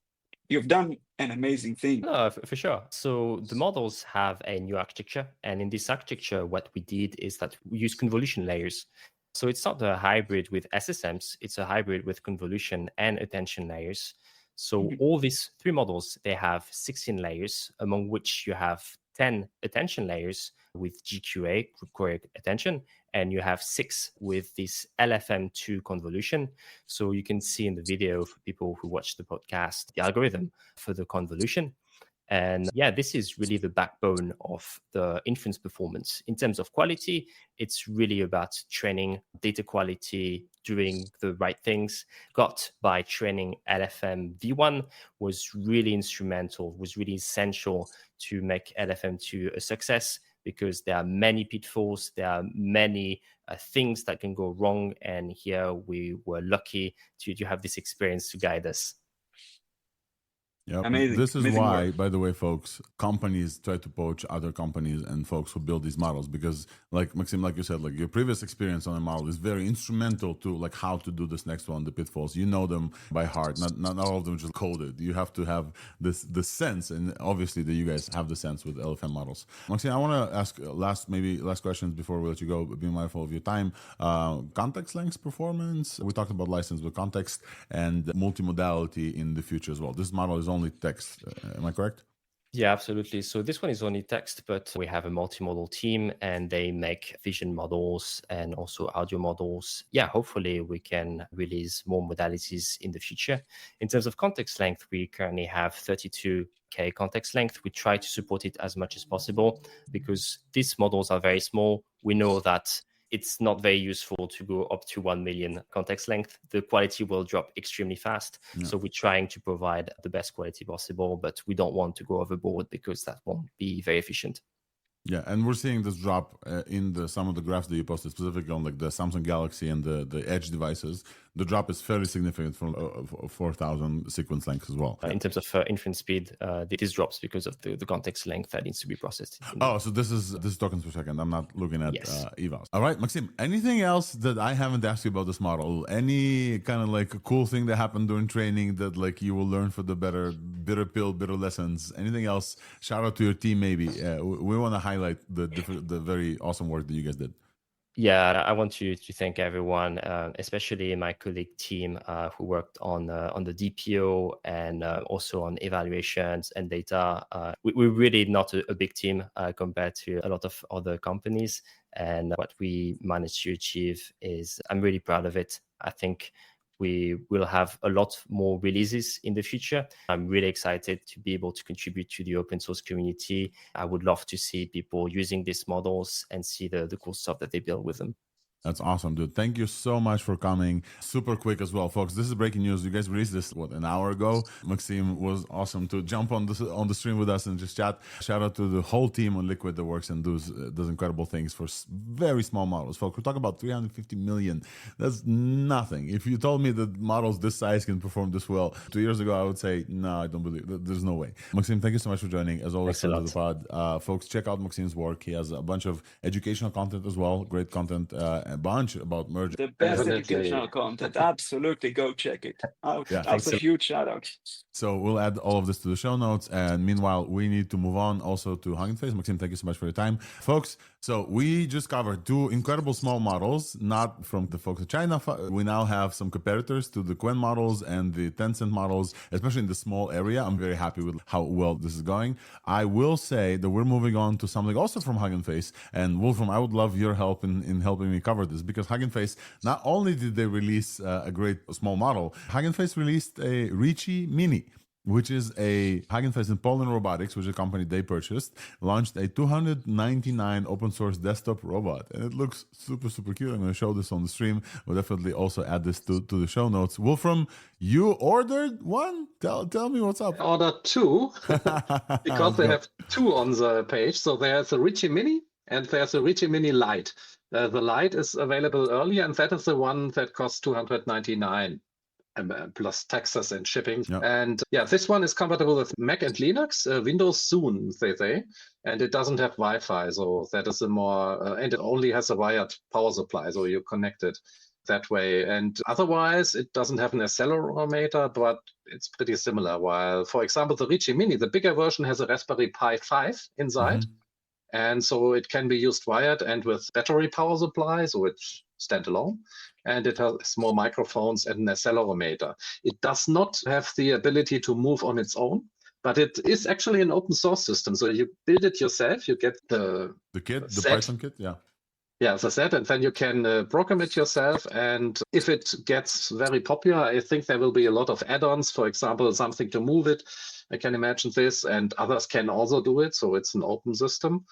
You've done an amazing thing. No, for sure. So the models have a new architecture. And in this architecture, what we did is that we use convolution layers. So it's not a hybrid with SSMs, it's a hybrid with convolution and attention layers. So all these three models, they have 16 layers, among which you have 10 attention layers with GQA, group correct attention, and you have 6 with this LFM2 convolution. So you can see in the video for people who watch the podcast, the algorithm for the convolution. And yeah, this is really the backbone of the inference performance. In terms of quality, it's really about training, data quality, doing the right things. Got by training LFM V1 was really instrumental, was really essential to make LFM2 a success, because there are many pitfalls, there are many things that can go wrong. And here we were lucky to have this experience to guide us. Yep. Amazing. This is Amazing why, work. by the way, folks, companies try to poach other companies and folks who build these models, because like Maxime, like you said, like your previous experience on a model is very instrumental to like how to do this next one, the pitfalls. You know them by heart. Not all of them just coded. You have to have this sense, and obviously that you guys have the sense with LFM models. Maxime, I want to ask last questions before we let you go. Be mindful of your time. Context length performance. We talked about license with context and multimodality in the future as well. This model is only text. Am I correct? Yeah, absolutely. So this one is only text, but we have a multimodal team and they make vision models and also audio models. Yeah, hopefully we can release more modalities in the future. In terms of context length, we currently have 32K context length. We try to support it as much as possible because these models are very small. We know that it's not very useful to go up to 1 million context length. The quality will drop extremely fast. Yeah. So we're trying to provide the best quality possible, but we don't want to go overboard because that won't be very efficient. Yeah, and we're seeing this drop in some of the graphs that you posted, specifically on like the Samsung Galaxy and the Edge devices. The drop is fairly significant from 4,000 sequence length as well. In terms of inference speed, this drops because of the context length that needs to be processed. Oh, so this is tokens per second. I'm not looking at evals. All right, Maxime, anything else that I haven't asked you about this model? Any kind of like cool thing that happened during training that like you will learn for the bitter pill, bitter lessons? Anything else? Shout out to your team, maybe. We want to highlight the very awesome work that you guys did. Yeah, I want to thank everyone, especially my colleague team who worked on the DPO and also on evaluations and data. We're really not a big team compared to a lot of other companies. And what we managed to achieve is, I'm really proud of it. I think we will have a lot more releases in the future. I'm really excited to be able to contribute to the open source community. I would love to see people using these models and see the cool stuff that they build with them. That's awesome, dude. Thank you so much for coming. Super quick as well, folks. This is breaking news. You guys released this, an hour ago. Maxime was awesome to jump on the stream with us and just chat. Shout out to the whole team on Liquid that works and does incredible things for very small models. Folks, we're talking about 350 million. That's nothing. If you told me that models this size can perform this well 2 years ago, I would say, no, I don't believe it. There's no way. Maxime, thank you so much for joining. As always, to the pod. Folks, check out Maxime's work. He has a bunch of educational content as well. Great content. A bunch about merge. The best educational content. Absolutely, go check it out. Yeah, that's a huge shout out. So we'll add all of this to the show notes. And meanwhile, we need to move on also to HuggingFace. Maxime, thank you so much for your time. Folks, So we just covered two incredible small models, not from the folks in China. We now have some competitors to the Qwen models and the Tencent models, especially in the small area. I'm very happy with how well this is going. I will say that we're moving on to something also from HuggingFace. And Wolfram, I would love your help in helping me cover this, because HuggingFace, not only did they release a great small model, HuggingFace released a Reka Mini, which is a HuggingFace and Poland Robotics, which is a company they purchased, launched a $299 open source desktop robot. And it looks super, super cute. I'm going to show this on the stream. We'll definitely also add this to the show notes. Wolfram, you ordered one? Tell me what's up. I ordered two because they have two on the page. So there's a Reka Mini and there's a Reka Mini Lite. The Lite is available earlier, and that is the one that costs $299. Plus taxes and shipping. Yep. And yeah, this one is compatible with Mac and Linux, Windows soon, they say, and it doesn't have Wi-Fi, so that is a more, and it only has a wired power supply, so you connect it that way. And otherwise, it doesn't have an accelerometer, but it's pretty similar. While, for example, the Reka Mini, the bigger version, has a Raspberry Pi 5 inside. And so it can be used wired and with battery power supply, so it's standalone. And it has small microphones and an accelerometer. It does not have the ability to move on its own, but it is actually an open source system. So you build it yourself, you get the kit, the set. Python kit, yeah. Yeah, the set, and then you can program it yourself. And if it gets very popular, I think there will be a lot of add-ons, for example, something to move it. I can imagine this, and others can also do it. So it's an open system.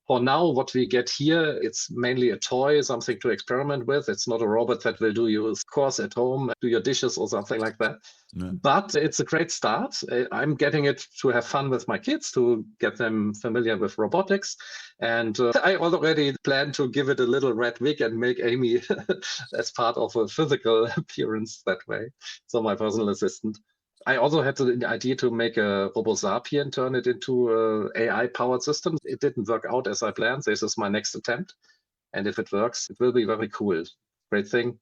For now, what we get here, it's mainly a toy, something to experiment with. It's not a robot that will do your course at home, do your dishes or something like that. No. But it's a great start. I'm getting it to have fun with my kids, to get them familiar with robotics. And I already plan to give it a little red wig and make Amy as part of a physical appearance that way. So my personal assistant. I also had the idea to make a RoboSapi and turn it into an AI-powered system. It didn't work out as I planned. This is my next attempt. And if it works, it will be very cool. Great thing.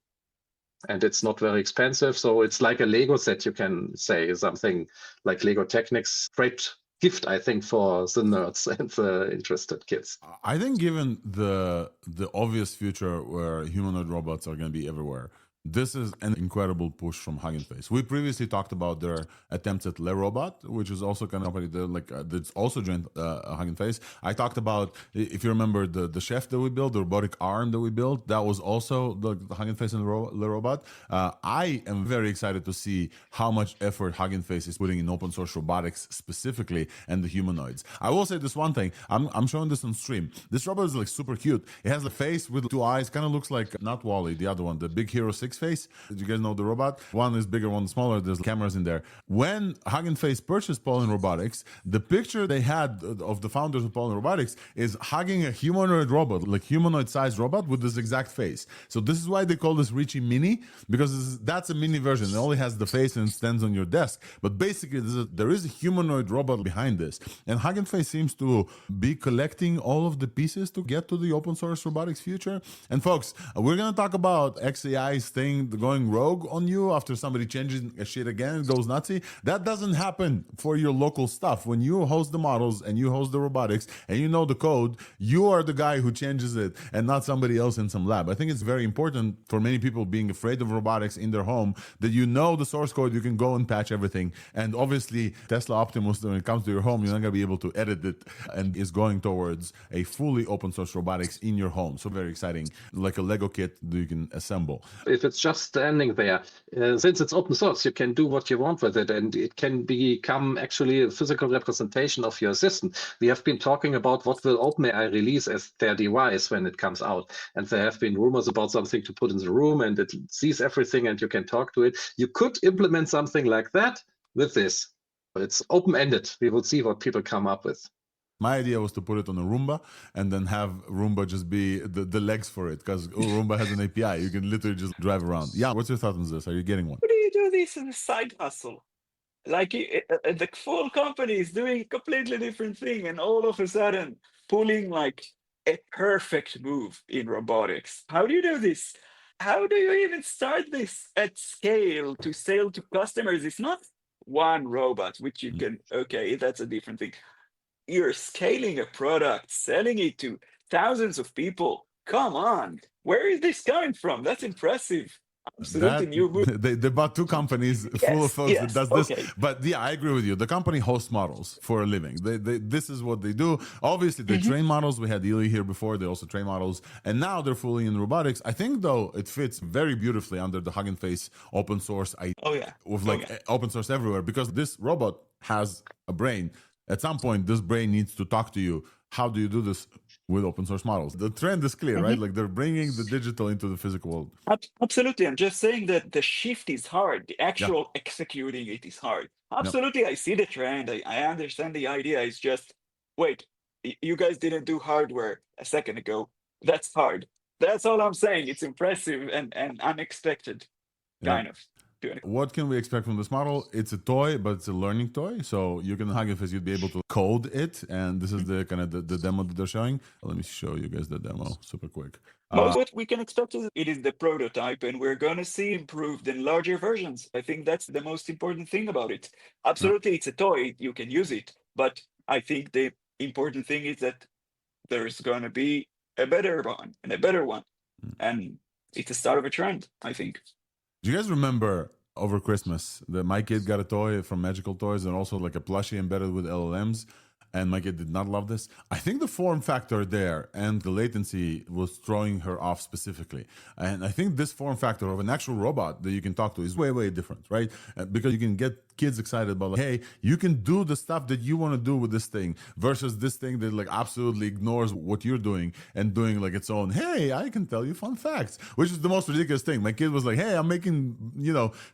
And it's not very expensive. So it's like a Lego set, you can say, something like Lego Technics. Great gift, I think, for the nerds and the interested kids. I think given the obvious future where humanoid robots are going to be everywhere, this is an incredible push from HuggingFace. We previously talked about their attempts at Le Robot, which is also kind of a company that's also joined HuggingFace. I talked about, if you remember, the chef that we built, the robotic arm that we built, that was also the HuggingFace and Le Robot. I am very excited to see how much effort HuggingFace is putting in open source robotics specifically and the humanoids. I will say this one thing. I'm showing this on stream. This robot is like super cute. It has a face with two eyes, kind of looks like not Wall-E, the other one, the Big Hero 6 face. Did you guys know the robot? One is bigger, one is smaller. There's cameras in there. When HuggingFace purchased Poland Robotics, the picture they had of the founders of Poland Robotics is hugging a humanoid robot, like humanoid-sized robot with this exact face. So this is why they call this Reka Mini, because that's a mini version. It only has the face and stands on your desk. But basically, there is a humanoid robot behind this. And HuggingFace seems to be collecting all of the pieces to get to the open source robotics future. And folks, we're going to talk about XAI's thing going rogue on you after somebody changes a shit again and goes Nazi. That doesn't happen for your local stuff. When you host the models and you host the robotics and you know the code, you are the guy who changes it and not somebody else in some lab. I think it's very important for many people being afraid of robotics in their home that you know the source code, you can go and patch everything. And obviously Tesla Optimus, when it comes to your home, you're not going to be able to edit it, and is going towards a fully open source robotics in your home. So very exciting, like a Lego kit that you can assemble. If it's just standing there, since it's open source, you can do what you want with it, and it can become actually a physical representation of your assistant. We have been talking about what will OpenAI release as their device when it comes out, and there have been rumors about something to put in the room, and it sees everything and you can talk to it. You could implement something like that with this. It's open-ended. We will see what people come up with. My idea was to put it on a Roomba and then have Roomba just be the legs for it, because Roomba has an API. You can literally just drive around. Yeah, what's your thought on this? Are you getting one? How do you do this as a side hustle? Like the full company is doing a completely different thing, and all of a sudden pulling like a perfect move in robotics. How do you do this? How do you even start this at scale to sell to customers? It's not one robot, which you can, okay, that's a different thing. You're scaling a product, selling it to thousands of people. Come on, where is this coming from? That's impressive. Absolutely That new book. they bought two companies full of folks that does this. Okay. But yeah, I agree with you. The company hosts models for a living. This is what they do. Obviously, they train models. We had Elie here before. They also train models, and now they're fully in robotics. I think though it fits very beautifully under the HuggingFace open source idea with open source everywhere, because this robot has a brain. At some point, this brain needs to talk to you. How do you do this with open source models? The trend is clear, right? Like they're bringing the digital into the physical world. Absolutely. I'm just saying that the shift is hard. The actual executing it is hard. Absolutely. I see the trend. I understand the idea. It's just, wait, you guys didn't do hardware a second ago. That's hard. That's all I'm saying. It's impressive and unexpected, kind of. What can we expect from this model? It's a toy, but it's a learning toy. So you can HuggingFace, you'd be able to code it. And this is the kind of the demo that they're showing. Let me show you guys the demo super quick. What we can expect is it is the prototype, and we're going to see improved and larger versions. I think that's the most important thing about it. Absolutely, it's a toy. You can use it. But I think the important thing is that there's going to be a better one and a better one. And it's the start of a trend, I think. Do you guys remember over Christmas that my kid got a toy from Magical Toys and also like a plushie embedded with LLMs? And my kid did not love this. I think the form factor there and the latency was throwing her off specifically. And I think this form factor of an actual robot that you can talk to is way, way different, right? Because you can get kids excited about, like, hey, you can do the stuff that you want to do with this thing versus this thing that like absolutely ignores what you're doing and doing like its own, hey, I can tell you fun facts, which is the most ridiculous thing. My kid was like, hey, I'm making,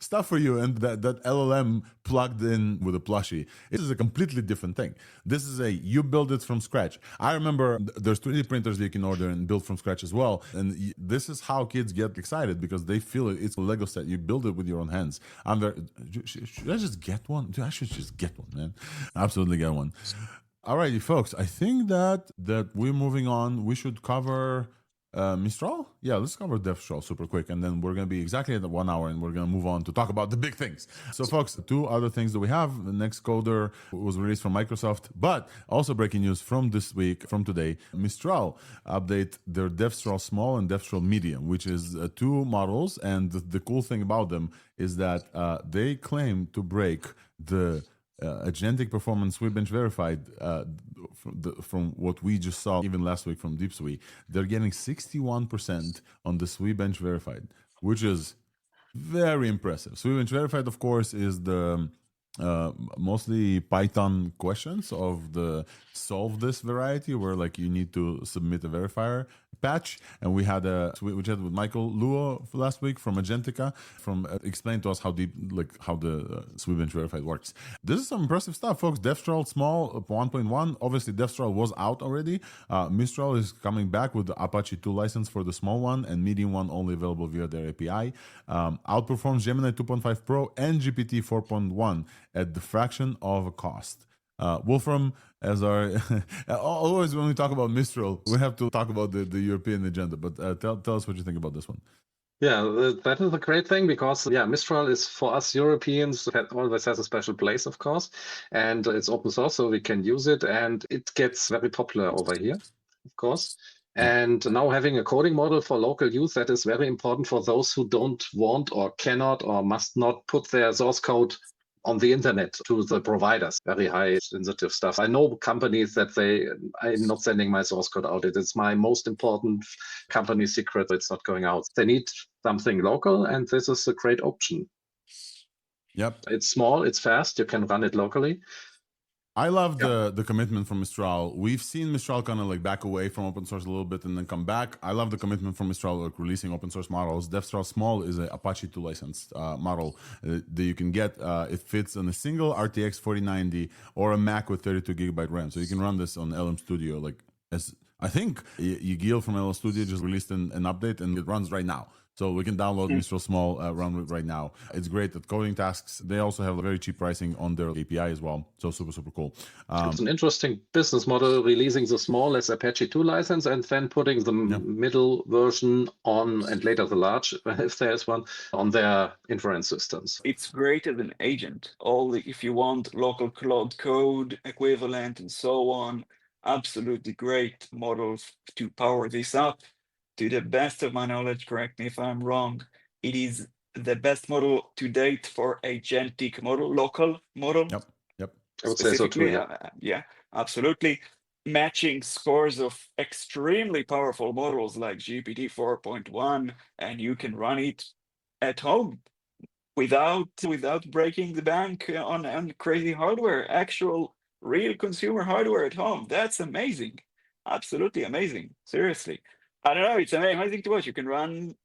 stuff for you. And that LLM plugged in with a plushie. This is a completely different thing. This is you build it from scratch. I remember there's 3D printers that you can order and build from scratch as well. And this is how kids get excited because they feel it. It's a Lego set. You build it with your own hands. Should I just get one? I should just get one, man. Absolutely get one. Alrighty, folks. I think that we're moving on. We should cover Mistral? Yeah, let's cover DevStral super quick, and then we're going to be exactly at 1 hour, and we're going to move on to talk about the big things. So, folks, two other things that we have. The next coder was released from Microsoft, but also breaking news from this week, from today, Mistral update their DevStral Small and DevStral Medium, which is two models, and the cool thing about them is that they claim to break the agentic performance Sweetbench verified from what we just saw even last week from DeepSuite. They're getting 61% on the Sweetbench verified, which is very impressive. Sweetbench verified, of course, is the mostly Python questions of the solve this variety, where like you need to submit a verifier patch. And we had with Michael Luo last week from Agentica, explain to us how the Sweetbench verified works. This is some impressive stuff, folks. DevStral Small 1.1, obviously DevStral was out already. Mistral is coming back with the Apache 2 license for the small one, and medium one only available via their API. Outperforms Gemini 2.5 Pro and GPT 4.1 at the fraction of a cost. Wolfram, as our always when we talk about Mistral, we have to talk about the European agenda. But tell us what you think about this one. Yeah, that is a great thing because, Mistral is for us Europeans, it always has a special place, of course, and it's open source, so we can use it, and it gets very popular over here, of course. And now having a coding model for local use, that is very important for those who don't want or cannot or must not put their source code on the internet to the providers. Very high sensitive stuff. I know companies that I'm not sending my source code out. It's my most important company secret. It's not going out. They need something local, and this is a great option. Yep. It's small, it's fast, you can run it locally. I love the commitment from Mistral. We've seen Mistral kind of like back away from open source a little bit and then come back. I love the commitment from Mistral, like releasing open source models. DevStral Small is an Apache 2 licensed model that you can get. It fits on a single RTX 4090 or a Mac with 32 gigabyte RAM. So you can run this on LM Studio. Like I think Yigil from LM Studio just released an update, and it runs right now. So we can download Mistral Small, run it right now. It's great at coding tasks. They also have a very cheap pricing on their API as well. So super, super cool. It's an interesting business model, releasing the small as Apache 2 license and then putting the middle version on, and later the large, if there's one, on their inference systems. It's great as an agent. If you want local cloud code equivalent and so on, absolutely great models to power this up. To the best of my knowledge, correct me if I'm wrong, it is the best model to date for agentic model, local model. Yep. I would say so too, Specifically, yeah. yeah, absolutely. Matching scores of extremely powerful models like GPT 4.1, and you can run it at home without breaking the bank on crazy hardware, actual real consumer hardware at home. That's amazing. Absolutely amazing. Seriously. I don't know, it's amazing to watch. You can run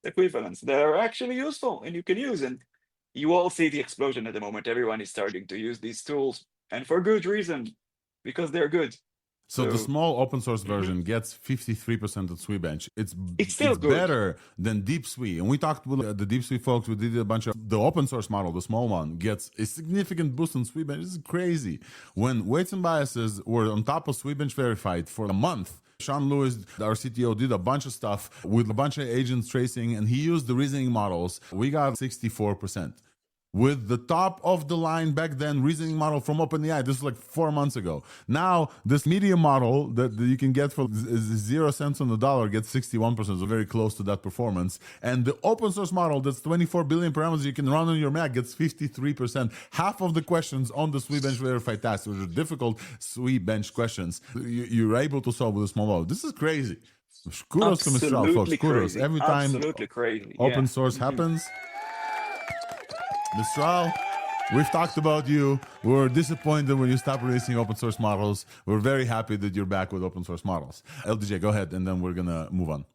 equivalents that are actually useful and you can use. And you all see the explosion at the moment. Everyone is starting to use these tools, and for good reason, because they're good. So the small open source version gets 53% of Sweetbench. It's still good. better than DeepSweet. And we talked with the DeepSweet folks. We did a bunch of the open source model, the small one, gets a significant boost on Sweetbench. This is crazy. When weights and biases were on top of Sweetbench verified for a month, Sean Lewis, our CTO, did a bunch of stuff with a bunch of agents tracing, and he used the reasoning models. We got 64%. With the top of the line back then reasoning model from OpenAI. This was like 4 months ago. Now, this medium model that you can get for 0 cents on the dollar gets 61%, so very close to that performance. And the open source model that's 24 billion parameters you can run on your Mac gets 53%. Half of the questions on the Sweetbench verified tasks, which are difficult Sweetbench questions, you're able to solve with a small model. This is crazy. Kudos to Mistral, folks. Kudos. Crazy. Every time Absolutely crazy. open source happens. Mistral, we've talked about you. We were disappointed when you stopped releasing open source models. We're very happy that you're back with open source models. LDJ, go ahead, and then we're going to move on.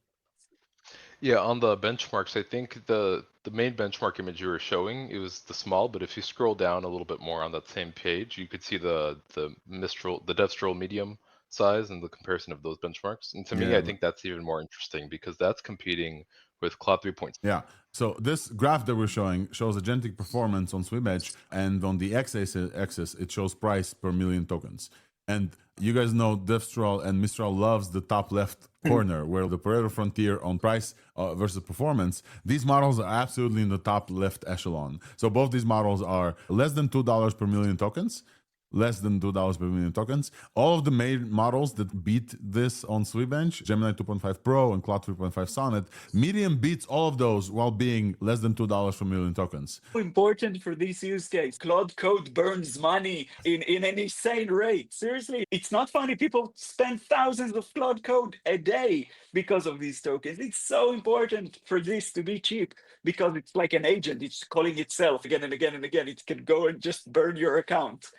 Yeah, on the benchmarks, I think the main benchmark image you were showing, it was the small, but if you scroll down a little bit more on that same page, you could see the DevStroll medium size and the comparison of those benchmarks. And to me, I think that's even more interesting because that's competing with Cloud 3.0. Yeah. So this graph that we're showing shows agentic performance on Sweetbench, and on the x-axis, it shows price per million tokens. And you guys know DevStroll and Mistral loves the top left corner, where the Pareto frontier on price versus performance. These models are absolutely in the top left echelon. So both these models are less than $2 per million tokens. Less than $2 per million tokens. All of the main models that beat this on Sweetbench, Gemini 2.5 Pro and Cloud 3.5 Sonnet, Medium beats all of those while being less than $2 per million tokens. Important for this use case. Cloud Code burns money in an insane rate. Seriously, it's not funny. People spend thousands of Cloud Code a day because of these tokens. It's so important for this to be cheap because it's like an agent. It's calling itself again and again and again. It can go and just burn your account.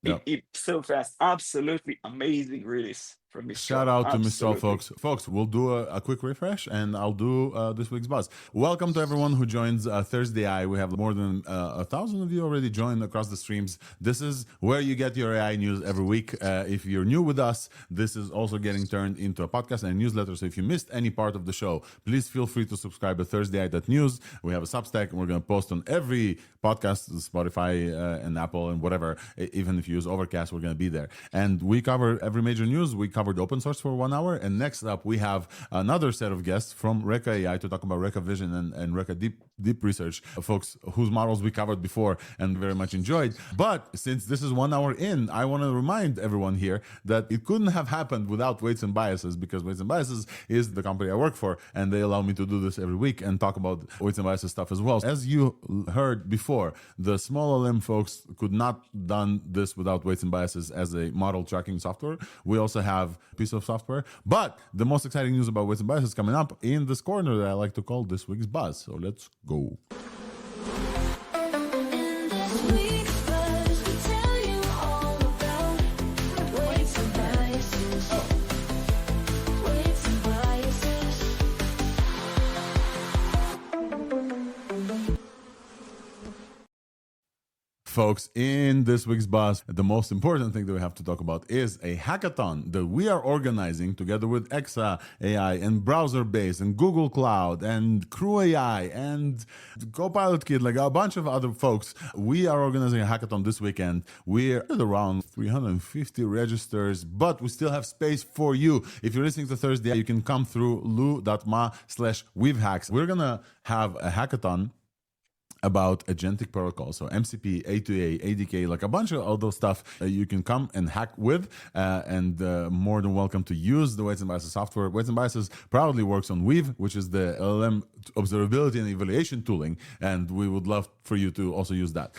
Yep. It's so fast. Absolutely amazing release from Mistral. Shout out to Mistral, folks. Folks, we'll do a quick refresh, and I'll do this week's buzz. Welcome to everyone who joins ThursdAI. We have more than 1,000 of you already joined across the streams. This is where you get your AI news every week. If you're new with us, this is also getting turned into a podcast and a newsletter. So if you missed any part of the show, please feel free to subscribe at ThursdAI.news. We have a Substack, and we're going to post on every podcast, Spotify and Apple and whatever. Even if you use Overcast, we're going to be there. And we cover every major news. We covered open source for 1 hour. And next up, we have another set of guests from Reka AI to talk about Reka Vision and Reka Deep Research, folks whose models we covered before and very much enjoyed. But since this is 1 hour in, I want to remind everyone here that it couldn't have happened without Weights and Biases, because Weights and Biases is the company I work for, and they allow me to do this every week and talk about Weights and Biases stuff as well. As you heard before, the SmolLM folks could not done this without Weights and Biases as a model tracking software. We also have a piece of software, but the most exciting news about Weights and Biases coming up in this corner that I like to call this week's buzz. So let's go. Folks, in this week's buzz, the most important thing that we have to talk about is a hackathon that we are organizing together with Reka AI and Browser Base and Google Cloud and Crew AI and Copilot Kit, like a bunch of other folks. We are organizing a hackathon this weekend. We're at around 350 registers, but we still have space for you. If you're listening to ThursdAI, you can come through lu.ma/wivhacks. We're going to have a hackathon about agentic protocols. So MCP, A2A, ADK, like a bunch of all those stuff you can come and hack with, and more than welcome to use the Weights and Biases software. Weights and Biases proudly works on Weave, which is the LLM observability and evaluation tooling, and we would love for you to also use that.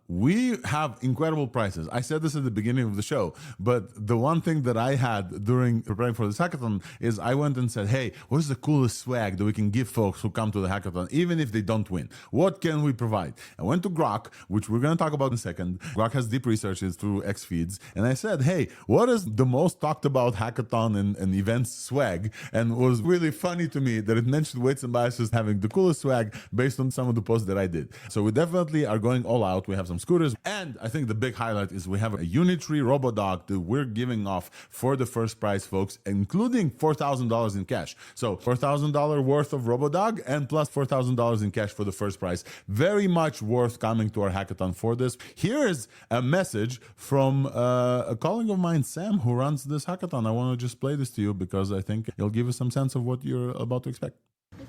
We have incredible prices. I said this at the beginning of the show, but the one thing that I had during preparing for this hackathon is I went and said, hey, what is the coolest swag that we can give folks who come to the hackathon, even if they don't win? What can we provide? I went to Grok, which we're going to talk about in a second. Grok has deep researches through X feeds. And I said, hey, what is the most talked about hackathon and events swag? And it was really funny to me that it mentioned Weights and Biases having the coolest swag based on some of the posts that I did. So we definitely are going all out. We have some scooters. And I think the big highlight is we have a Unitree RoboDog that we're giving off for the first prize, folks, including $4,000 in cash. So $4,000 worth of RoboDog and plus $4,000 in cash for the first prize. Very much worth coming to our hackathon for this. Here is a message from a colleague of mine, Sam, who runs this hackathon. I want to just play this to you because I think it'll give you some sense of what you're about to expect.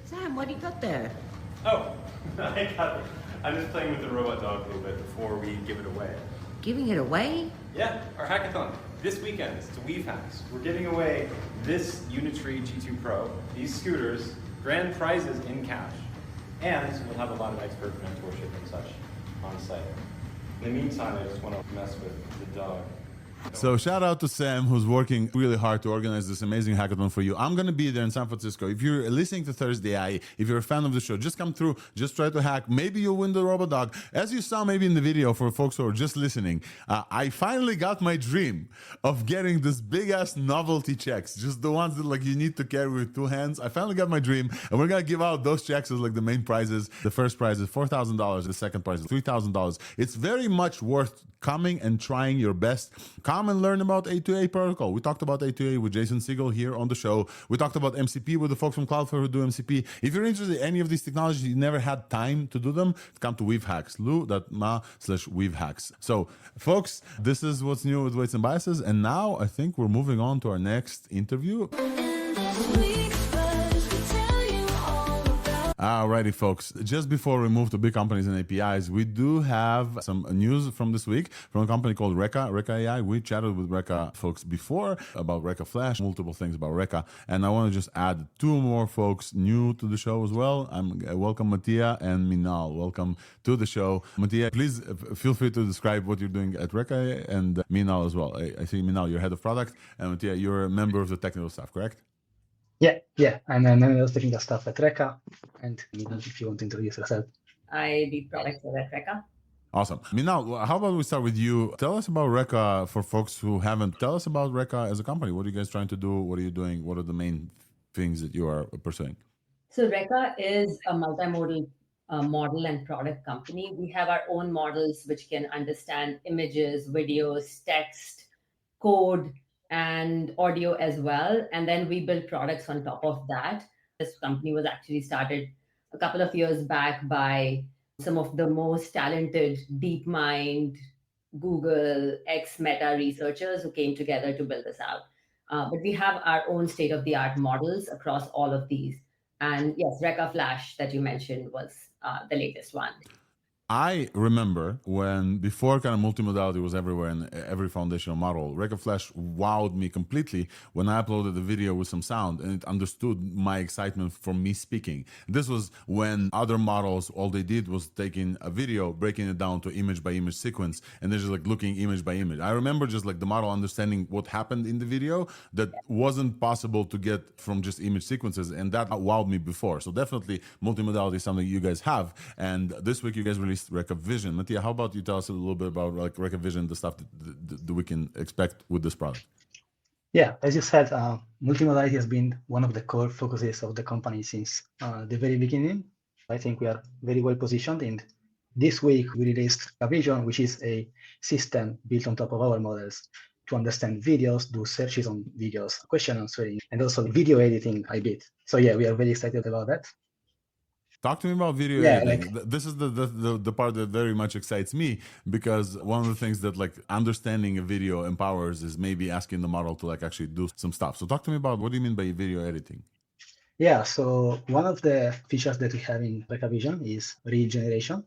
Sam, what do you got there? Oh, I got it. I'm just playing with the robot dog a little bit before we give it away. Giving it away? Yeah, our hackathon. This weekend, it's Weave Hacks. We're giving away this Unitree G2 Pro, these scooters, grand prizes in cash. And we'll have a lot of expert mentorship and such on site. In the meantime, I just want to mess with the dog. So shout out to Sam, who's working really hard to organize this amazing hackathon for you. I'm going to be there in San Francisco. If you're listening to ThursdAI, if you're a fan of the show, just come through, just try to hack. Maybe you'll win the RoboDog. As you saw maybe in the video for folks who are just listening, I finally got my dream of getting this big-ass novelty checks, just the ones that like you need to carry with two hands. I finally got my dream, and we're going to give out those checks as like the main prizes. The first prize is $4,000. The second prize is $3,000. It's very much worth coming and trying your best. Come and learn about A2A protocol. We talked about A2A with Jason Siegel here on the show. We talked about MCP with the folks from Cloudflare who do MCP. If you're interested in any of these technologies, you never had time to do them, come to Weave Hacks, lou.ma/Weave Hacks. So, folks, this is what's new with Weights and Biases. And now I think we're moving on to our next interview. Alrighty, folks. Just before we move to big companies and APIs, we do have some news from this week from a company called Reka AI. We chatted with Reka folks before about Reka Flash, multiple things about Reka, and I want to just add two more folks new to the show as well. Welcome Mattia and Minal. Welcome to the show. Mattia, please feel free to describe what you're doing at Reka, and Minal as well. I see Minal, you're head of product, and Mattia, you're a member of the technical staff, correct? Yeah, I'm a member of technical staff at Reka, and if you want to introduce yourself. I lead products at Reka. Awesome. Minal, how about we start with you? Tell us about Reka for folks who haven't. Tell us about Reka as a company. What are you guys trying to do? What are you doing? What are the main things that you are pursuing? So Reka is a multimodal model and product company. We have our own models which can understand images, videos, text, code, and audio as well. And then we build products on top of that. This company was actually started a couple of years back by some of the most talented DeepMind, Google, Meta researchers who came together to build this out. But we have our own state-of-the-art models across all of these. And yes, Reka Flash that you mentioned was the latest one. I remember when before kind of multimodality was everywhere in every foundational model, Reka Flash wowed me completely when I uploaded the video with some sound and it understood my excitement from me speaking. This was when other models, all they did was taking a video, breaking it down to image by image sequence, and they're just like looking image by image. I remember just like the model understanding what happened in the video that wasn't possible to get from just image sequences, and that wowed me before. So definitely multimodality is something you guys have. And this week you guys released Reka Vision. Mattia, how about you tell us a little bit about like Reka Vision, the stuff that we can expect with this product? Yeah, as you said, multimodality has been one of the core focuses of the company since the very beginning. I think we are very well positioned. And this week we released Reka Vision, which is a system built on top of our models to understand videos, do searches on videos, question answering, and also video editing a bit. So yeah, we are very excited about that. Talk to me about video editing. This is the part that very much excites me, because one of the things that like understanding a video empowers is maybe asking the model to like actually do some stuff. So talk to me about what do you mean by video editing? Yeah, so one of the features that we have in Reka Vision is reel generation.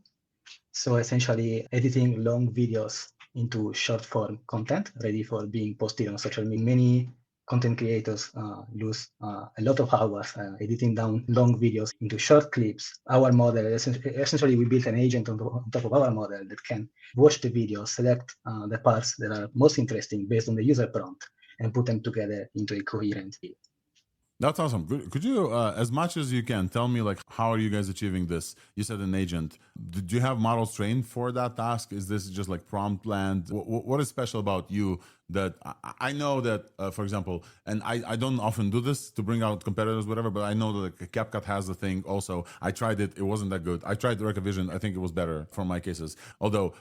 So essentially editing long videos into short form content ready for being posted on social media. Many content creators lose a lot of hours editing down long videos into short clips. Our model, essentially we built an agent on top of our model that can watch the video, select the parts that are most interesting based on the user prompt, and put them together into a coherent video. That's awesome. Could you, as much as you can, tell me like how are you guys achieving this? You said an agent. Did you have models trained for that task? Is this just like prompt land? What is special about you that I know that, for example, and I don't often do this to bring out competitors, whatever, but I know that like, CapCut has the thing also. I tried it. It wasn't that good. I tried the Reka Vision. I think it was better for my cases. Although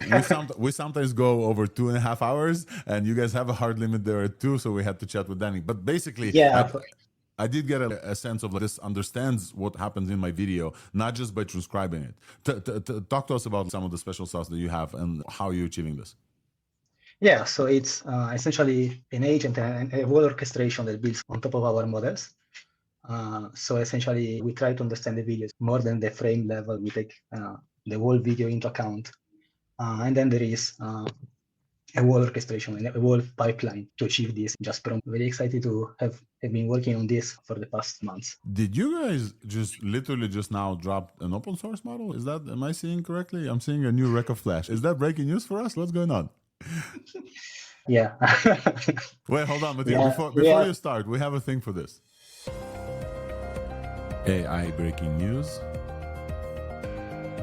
we sometimes go over 2.5 hours and you guys have a hard limit there too. So we had to chat with Danny, but basically, yeah. I did get a sense of like, this understands what happens in my video, not just by transcribing it. Talk to us about some of the special sauce that you have and how you're achieving this. Yeah, so it's essentially an agent and a whole orchestration that builds on top of our models. So essentially, we try to understand the videos more than the frame level. We take the whole video into account. And then there is a whole orchestration and a whole pipeline to achieve this. I'm very excited to have been working on this for the past months. Did you guys just literally just now drop an open source model? Is that, am I seeing correctly? I'm seeing a new Reka Flash. Is that breaking news for us? What's going on? Yeah. Wait, hold on, Mattia. Before you start, we have a thing for this. AI breaking news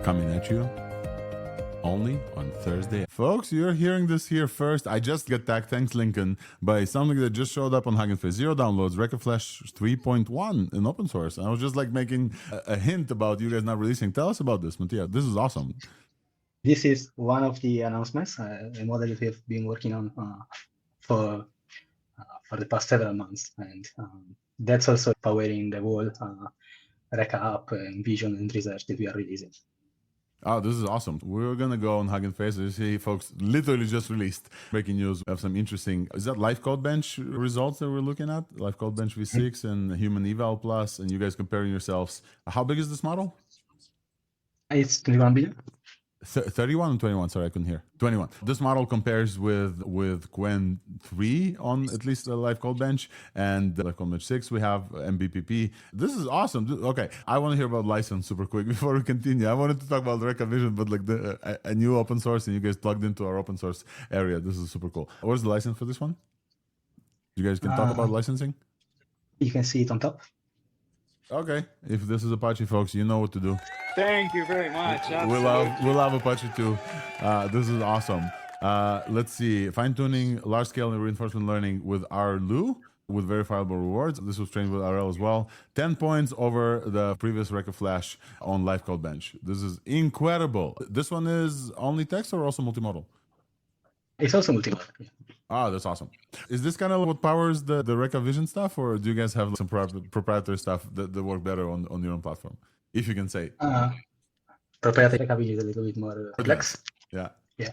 coming at you only on Thursday. Folks, you're hearing this here first. I just got tagged, thanks Lincoln, by something that just showed up on HuggingFace. 0 downloads, Reka Flash 3.1 in open source. I was just like making a hint about you guys not releasing. Tell us about this, Mattia. This is awesome. This is one of the announcements, a model that we've been working on for the past several months. And that's also powering the whole Reka app and vision and research that we are releasing. Oh, this is awesome. We're going to go on HuggingFace. You see, folks, literally just released breaking news. We have some interesting, is that Live Code Bench results that we're looking at? Live Code Bench V6 and Human Eval Plus, and you guys comparing yourselves. How big is this model? It's 21 billion. 31 and 21, sorry, I couldn't hear. 21. This model compares with Qwen 3 on at least the Live Code Bench, and Live Code Bench 6 we have MBPP. This is awesome. Okay, I want to hear about license super quick before we continue. I wanted to talk about Reka Vision, but like a new open source, and you guys plugged into our open source area. This is super cool. Where's the license for this one? You guys can talk about licensing? You can see it on top. Okay, if this is Apache, folks, you know what to do. Thank you very much. We love Apache too. This is awesome. Let's see, fine-tuning large-scale reinforcement learning with RLU with verifiable rewards. This was trained with RL as well. 10 points over the previous Reka Flash on Live Code Bench. This is incredible. This one is only text or also multimodal? It's also multimodal. Ah, that's awesome. Is this kind of what powers the Reka Vision stuff, or do you guys have some proprietary stuff that work better on your own platform? If you can say. Proprietary Reka Vision is a little bit more complex. Yeah. Yeah.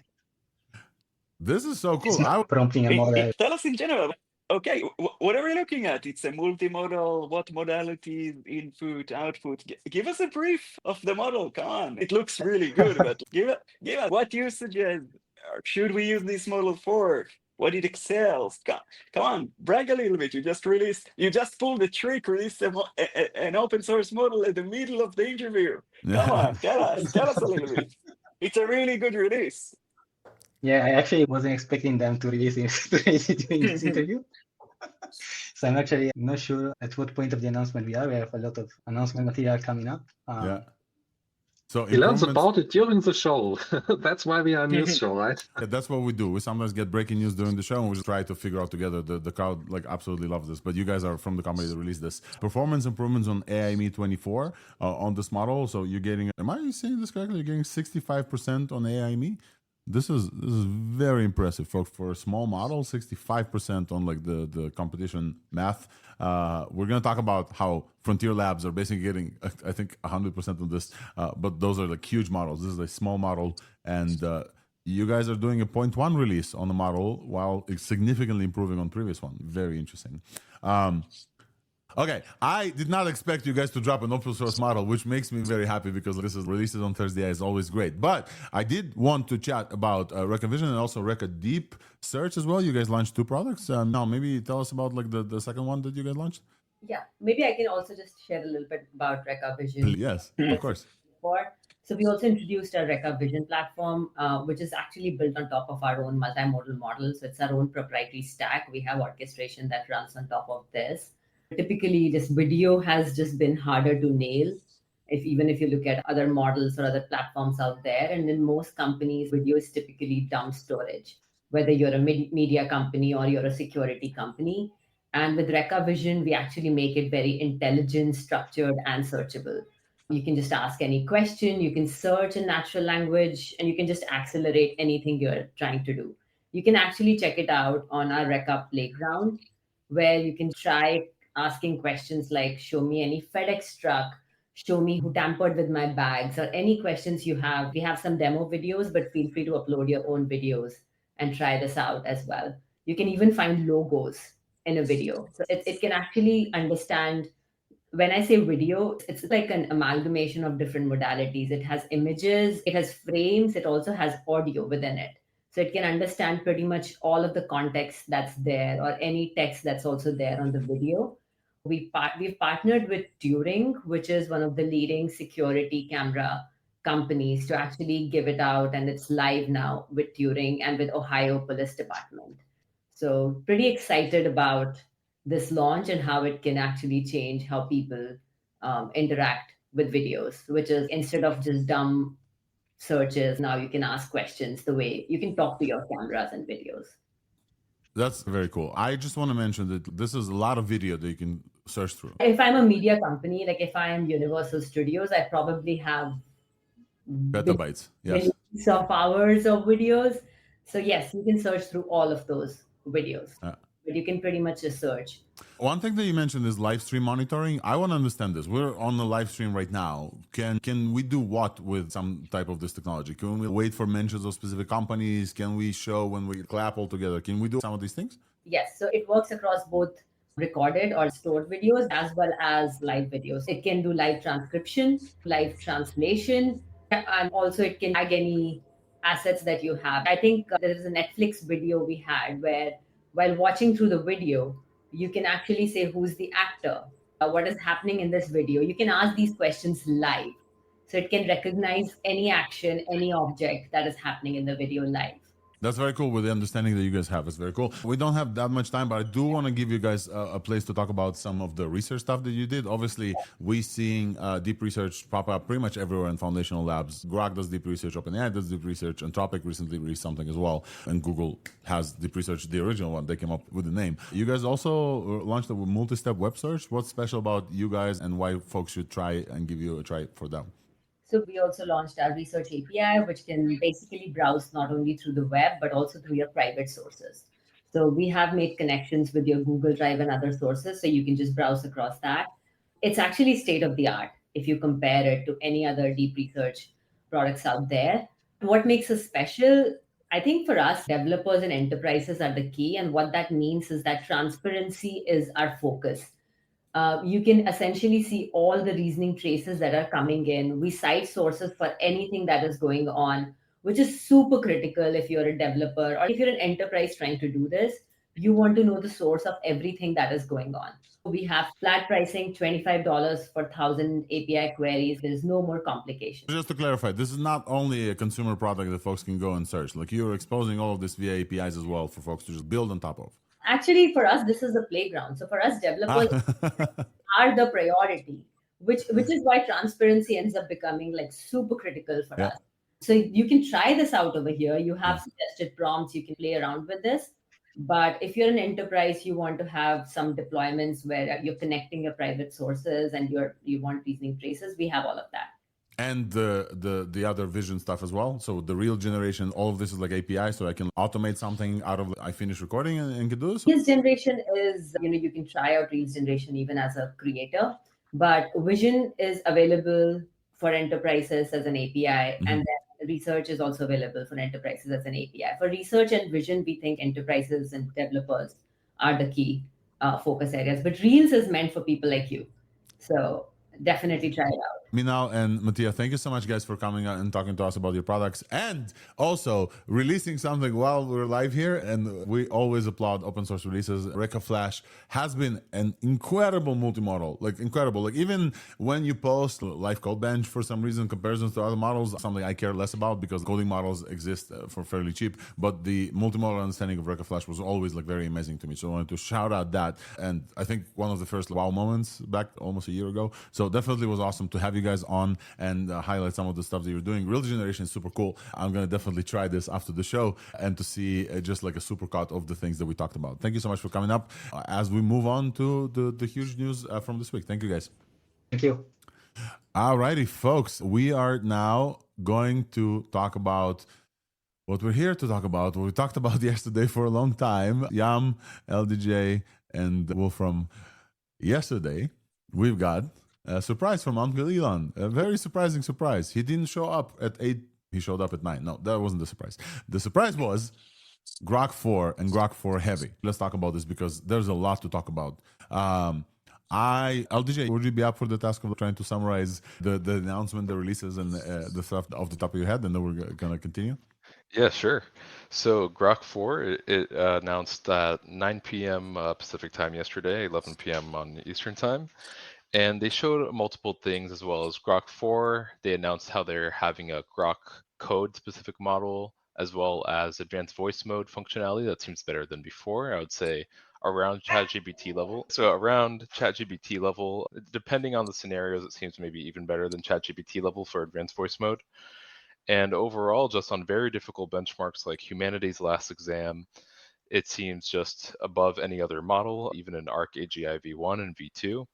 This is so cool. Prompting a model. Tell us in general. Okay, what are we looking at? It's a multimodal, what modalities, input, output? Give us a brief of the model. Come on. It looks really good, but give us what you suggest. Should we use this model for? What it excels? Come on, brag a little bit. You just pulled the trick, released an open source model at the middle of the interview. Come on, tell us a little bit. It's a really good release. Yeah, I actually wasn't expecting them to release it during this interview. So I'm actually not sure at what point of the announcement we are. We have a lot of announcement material coming up. Yeah. So he learns about it during the show. That's why we are a news show, right? Yeah, that's what we do. We sometimes get breaking news during the show, and we just try to figure out together. The crowd like absolutely loves this. But you guys are from the company that released this. Performance improvements on AIME 24 on this model. So you're getting, am I saying this correctly? You're getting 65% on AIME. This is very impressive, folks. For a small model, 65% on like the competition math. We're going to talk about how Frontier Labs are basically getting, I think, 100% of this. But those are like huge models. This is a small model, and you guys are doing a 0.1 release on the model while it's significantly improving on previous one. Very interesting. Okay, I did not expect you guys to drop an open source model, which makes me very happy because this is releases on ThursdAI is always great. But I did want to chat about Reka Vision and also Reka Deep Search as well. You guys launched two products. Now, maybe tell us about like the second one that you guys launched. Yeah, maybe I can also just share a little bit about Reka Vision. Yes, of course. So we also introduced a Reka Vision platform, which is actually built on top of our own multimodal model. So it's our own proprietary stack. We have orchestration that runs on top of this. Typically, this video has just been harder to nail. Even if you look at other models or other platforms out there, and in most companies, video is typically dumb storage, whether you're a media company or you're a security company. And with Reka Vision, we actually make it very intelligent, structured, and searchable. You can just ask any question, you can search in natural language, and you can just accelerate anything you're trying to do. You can actually check it out on our Reka Playground, where you can try asking questions like, show me any FedEx truck, show me who tampered with my bags, or any questions you have. We have some demo videos, but feel free to upload your own videos and try this out as well. You can even find logos in a video. So it can actually understand. When I say video, it's like an amalgamation of different modalities. It has images, it has frames, it also has audio within it. So it can understand pretty much all of the context that's there or any text that's also there on the video. We've partnered with Turing, which is one of the leading security camera companies, to actually give it out, and it's live now with Turing and with Ohio Police Department. So pretty excited about this launch and how it can actually change how people interact with videos, which is instead of just dumb searches, now you can ask questions the way you can talk to your cameras and videos. That's very cool. I just want to mention that this is a lot of video that you can search through. If I'm a media company, like if I am Universal Studios, I probably have petabytes, yes, millions of hours of videos. So yes, you can search through all of those videos. But you can pretty much just search. One thing that you mentioned is live stream monitoring. I want to understand this. We're on the live stream right now. Can we do what with some type of this technology? Can we wait for mentions of specific companies? Can we show when we clap all together? Can we do some of these things? Yes. So it works across both recorded or stored videos as well as live videos. It can do live transcription, live translation, and also it can tag any assets that you have. I think there is a Netflix video we had where while watching through the video, you can actually say who's the actor, what is happening in this video. You can ask these questions live. So it can recognize any action, any object that is happening in the video live. That's very cool with the understanding that you guys have. It's very cool. We don't have that much time, but I do want to give you guys a place to talk about some of the research stuff that you did. Obviously, we're seeing deep research pop up pretty much everywhere in foundational labs. Grok does deep research, OpenAI does deep research, Anthropic recently released something as well. And Google has deep research, the original one. They came up with the name. You guys also launched a multi-step web search. What's special about you guys and why folks should try and give you a try for them? So we also launched our research API, which can basically browse not only through the web, but also through your private sources. So we have made connections with your Google Drive and other sources, so you can just browse across that. It's actually state of the art if you compare it to any other deep research products out there. What makes us special? I think for us, developers and enterprises are the key. And what that means is that transparency is our focus. You can essentially see all the reasoning traces that are coming in. We cite sources for anything that is going on, which is super critical if you're a developer or if you're an enterprise trying to do this. You want to know the source of everything that is going on. We have flat pricing, $25 for 1,000 API queries. There's no more complication. Just to clarify, this is not only a consumer product that folks can go and search. Like you're exposing all of this via APIs as well for folks to just build on top of. Actually, for us, this is the playground. So for us, developers are the priority, which is why transparency ends up becoming like super critical for us. So you can try this out over here. You have suggested prompts. You can play around with this. But if you're an enterprise, you want to have some deployments where you're connecting your private sources and you want reasoning traces. We have all of that. And the other vision stuff as well. So the real generation, all of this is like API, so I can automate something out of I finish recording and can do this. Reels generation is, you can try out Reels generation even as a creator, but vision is available for enterprises as an API, and then research is also available for enterprises as an API. For research and vision, we think enterprises and developers are the key focus areas. But Reels is meant for people like you. So definitely try it out. Minal and Mattia, thank you so much, guys, for coming out and talking to us about your products and also releasing something while we're live here. And we always applaud open source releases. Reka Flash has been an incredible multimodal, like incredible. Like even when you post Live Code Bench, for some reason, comparisons to other models, something I care less about because coding models exist for fairly cheap. But the multimodal understanding of Reka Flash was always like very amazing to me. So I wanted to shout out that. And I think one of the first wow moments back almost a year ago. So definitely was awesome to have you guys on and highlight some of the stuff that you're doing. Real generation is super cool. I'm going to definitely try this after the show and to see just like a super cut of the things that we talked about. Thank you so much for coming up as we move on to the huge news from this week. Thank you, guys. Thank you. Alrighty, folks. We are now going to talk about what we're here to talk about, what we talked about yesterday for a long time. Yam, LDJ, and Wolfram. Yesterday, we've got a surprise from Uncle Elon. A very surprising surprise. He didn't show up at 8. He showed up at 9. No, that wasn't the surprise. The surprise was Grok-4 and Grok-4 Heavy. Let's talk about this because there's a lot to talk about. LDJ, would you be up for the task of trying to summarize the announcement, the releases, and the stuff off the top of your head, and then we're going to continue? Yeah, sure. So Grok-4, it announced at 9 p.m. Pacific time yesterday, 11 p.m. on Eastern time. And they showed multiple things as well as Grok-4. They announced how they're having a Grok code specific model as well as advanced voice mode functionality that seems better than before. I would say around ChatGPT level. So around ChatGPT level, depending on the scenarios, it seems maybe even better than ChatGPT level for advanced voice mode. And overall, just on very difficult benchmarks like humanities last exam, it seems just above any other model, even in ARC AGI v1 and v2.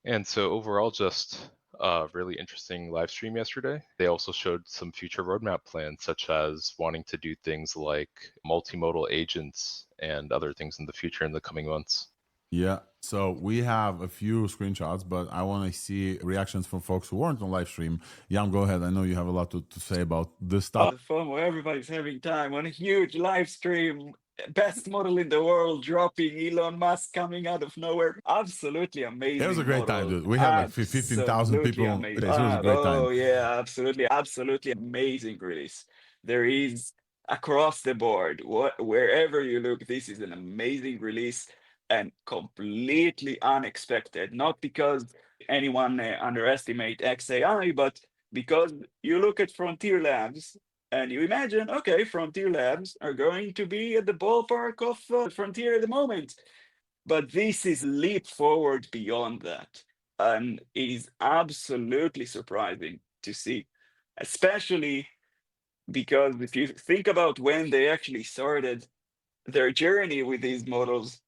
And so overall, just a really interesting live stream yesterday. They also showed some future roadmap plans, such as wanting to do things like multimodal agents and other things in the future in the coming months. Yeah, so we have a few screenshots, but I want to see reactions from folks who weren't on live stream. Yam, go ahead. I know you have a lot to say about this stuff. The fun where everybody's having time on a huge live stream. Best model in the world, dropping Elon Musk coming out of nowhere. Absolutely amazing. It was a great time, dude. We had like 15,000 people. It was a great time. Oh, yeah, absolutely amazing release. There is across the board, wherever you look, this is an amazing release and completely unexpected. Not because anyone underestimate XAI, but because you look at Frontier Labs, and you imagine, okay, Frontier Labs are going to be at the ballpark of Frontier at the moment. But this is leap forward beyond that. And it is absolutely surprising to see, especially because if you think about when they actually started their journey with these models,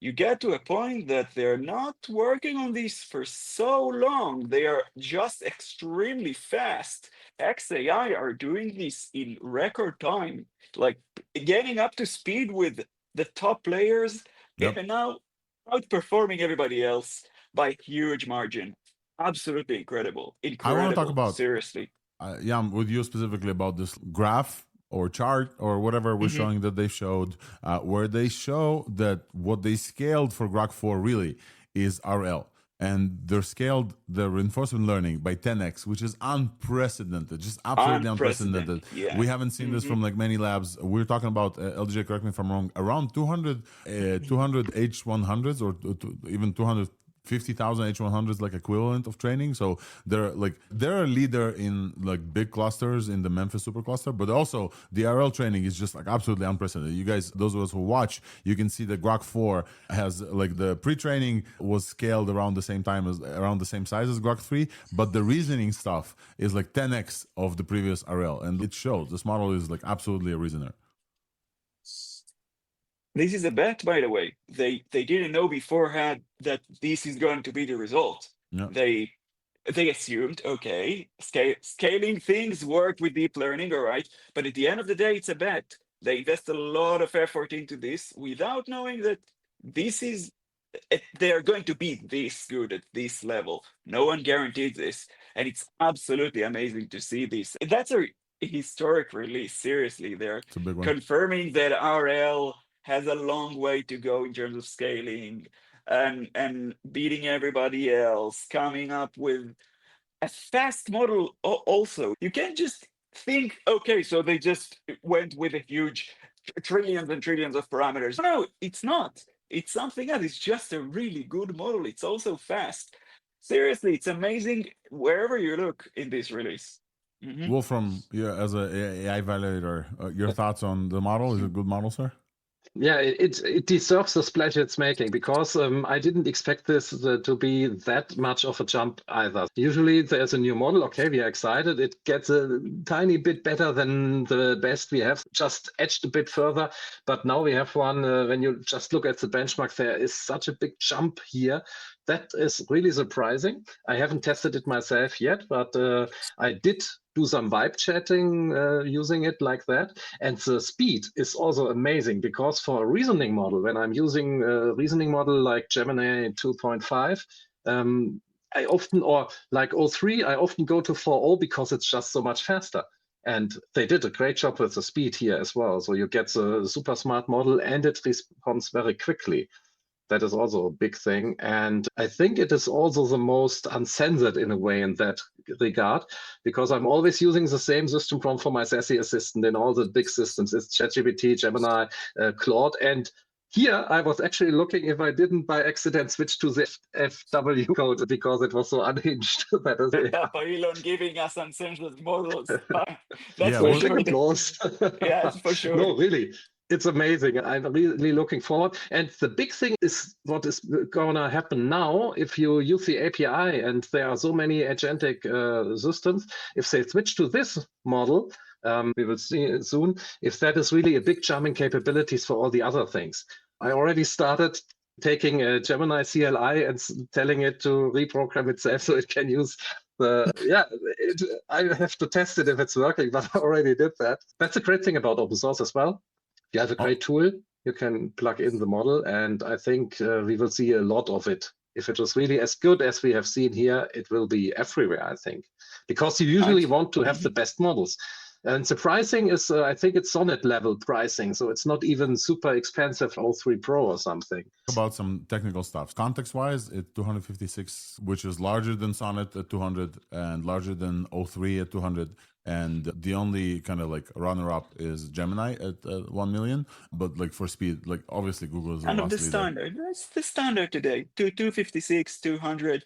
you get to a point that they're not working on these for so long. They are just extremely fast. XAI are doing this in record time, like getting up to speed with the top players, and now outperforming everybody else by a huge margin. Absolutely incredible. I want to talk about, seriously. Yam, with you specifically about this graph or chart or whatever we're showing that they showed, where they show that what they scaled for Grok-4 really is RL. And they're scaled the reinforcement learning by 10x, which is unprecedented, just absolutely unprecedented. Yeah. We haven't seen this from like many labs. We're talking about, LJ, correct me if I'm wrong, around 200 H100s or even 250,000 H100s like equivalent of training. So they're a leader in like big clusters in the Memphis supercluster, but also the RL training is just like absolutely unprecedented. You guys, those of us who watch, you can see that Grok-4 has like the pre-training was scaled around the same time as around the same size as Grok-3, but the reasoning stuff is like 10x of the previous RL, and it shows. This model is like absolutely a reasoner. This is a bet, by the way. They didn't know beforehand that this is going to be the result. Yeah. They assumed, okay, scaling things work with deep learning, all right. But at the end of the day, it's a bet. They invest a lot of effort into this without knowing that they are going to be this good at this level. No one guaranteed this. And it's absolutely amazing to see this. That's a historic release, seriously. They're confirming that RL has a long way to go in terms of scaling and beating everybody else, coming up with a fast model also. You can't just think, okay, so they just went with a huge trillions and trillions of parameters. No, it's not. It's something else. It's just a really good model. It's also fast. Seriously, it's amazing wherever you look in this release. Wolfram, as an AI evaluator, your thoughts on the model? Is it a good model, sir? Yeah, it deserves the splash it's making, because I didn't expect this to be that much of a jump either. Usually there's a new model, okay, we are excited, it gets a tiny bit better than the best we have, just edged a bit further, but now we have one, when you just look at the benchmark, there is such a big jump here. That is really surprising. I haven't tested it myself yet, but I did do some vibe chatting using it like that. And the speed is also amazing, because for a reasoning model, when I'm using a reasoning model like Gemini 2.5, I often, or like O3, I often go to 4.0 because it's just so much faster. And they did a great job with the speed here as well. So you get the super smart model and it responds very quickly. That is also a big thing. And I think it is also the most uncensored in a way in that regard, because I'm always using the same system prompt for my Sassy assistant in all the big systems. It's ChatGPT, Gemini, Claude. And here I was actually looking if I didn't by accident switch to the FW code because it was so unhinged. That is Elon giving us uncensored models. That's for sure. Yeah, for sure. No, really. It's amazing. I'm really looking forward. And the big thing is what is going to happen now if you use the API, and there are so many agentic systems. If they switch to this model, we will see it soon, if that is really a big jump in capabilities for all the other things. I already started taking a Gemini CLI and telling it to reprogram itself so it can use I have to test it if it's working, but I already did that. That's a great thing about open source as well. You have a great tool, you can plug in the model, and I think we will see a lot of it. If it was really as good as we have seen here, it will be everywhere, I think, because you usually want to have the best models. And the pricing is, I think it's Sonnet level pricing, so it's not even super expensive O3 Pro or something. About some technical stuff. Context-wise, it's 256, which is larger than Sonnet at 200 and larger than O3 at 200. And the only kind of like runner-up is Gemini at 1 million. But like for speed, like obviously Google is the the standard. That's the standard today. 256, 200.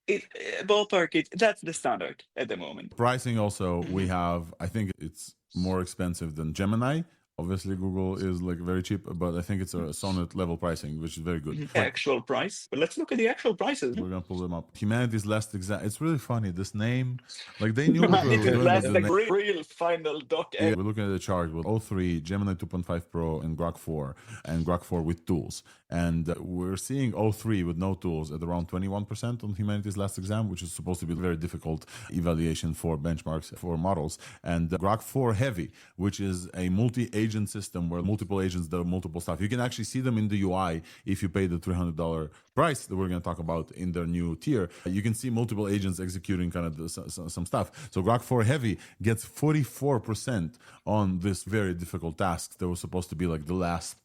That's the standard at the moment. Pricing also, we have, I think it's more expensive than Gemini. Obviously, Google is like very cheap, but I think it's a Sonnet level pricing, which is very good. Actual price. But let's look at the actual prices. We're going to pull them up. Humanity's Last Exam. It's really funny. This name, like they knew what Humanity's we were Last doing. real final doc. Yeah, we're looking at the chart with O3, Gemini 2.5 Pro, and Grok-4, and Grok-4 with tools. And we're seeing O3 with no tools at around 21% on Humanity's Last Exam, which is supposed to be a very difficult evaluation for benchmarks for models. And Grok-4 Heavy, which is a multi-agent system where multiple agents do multiple stuff. You can actually see them in the UI if you pay the $300 price that we're going to talk about in their new tier. You can see multiple agents executing kind of some stuff. So Grok-4 Heavy gets 44% on this very difficult task that was supposed to be like the last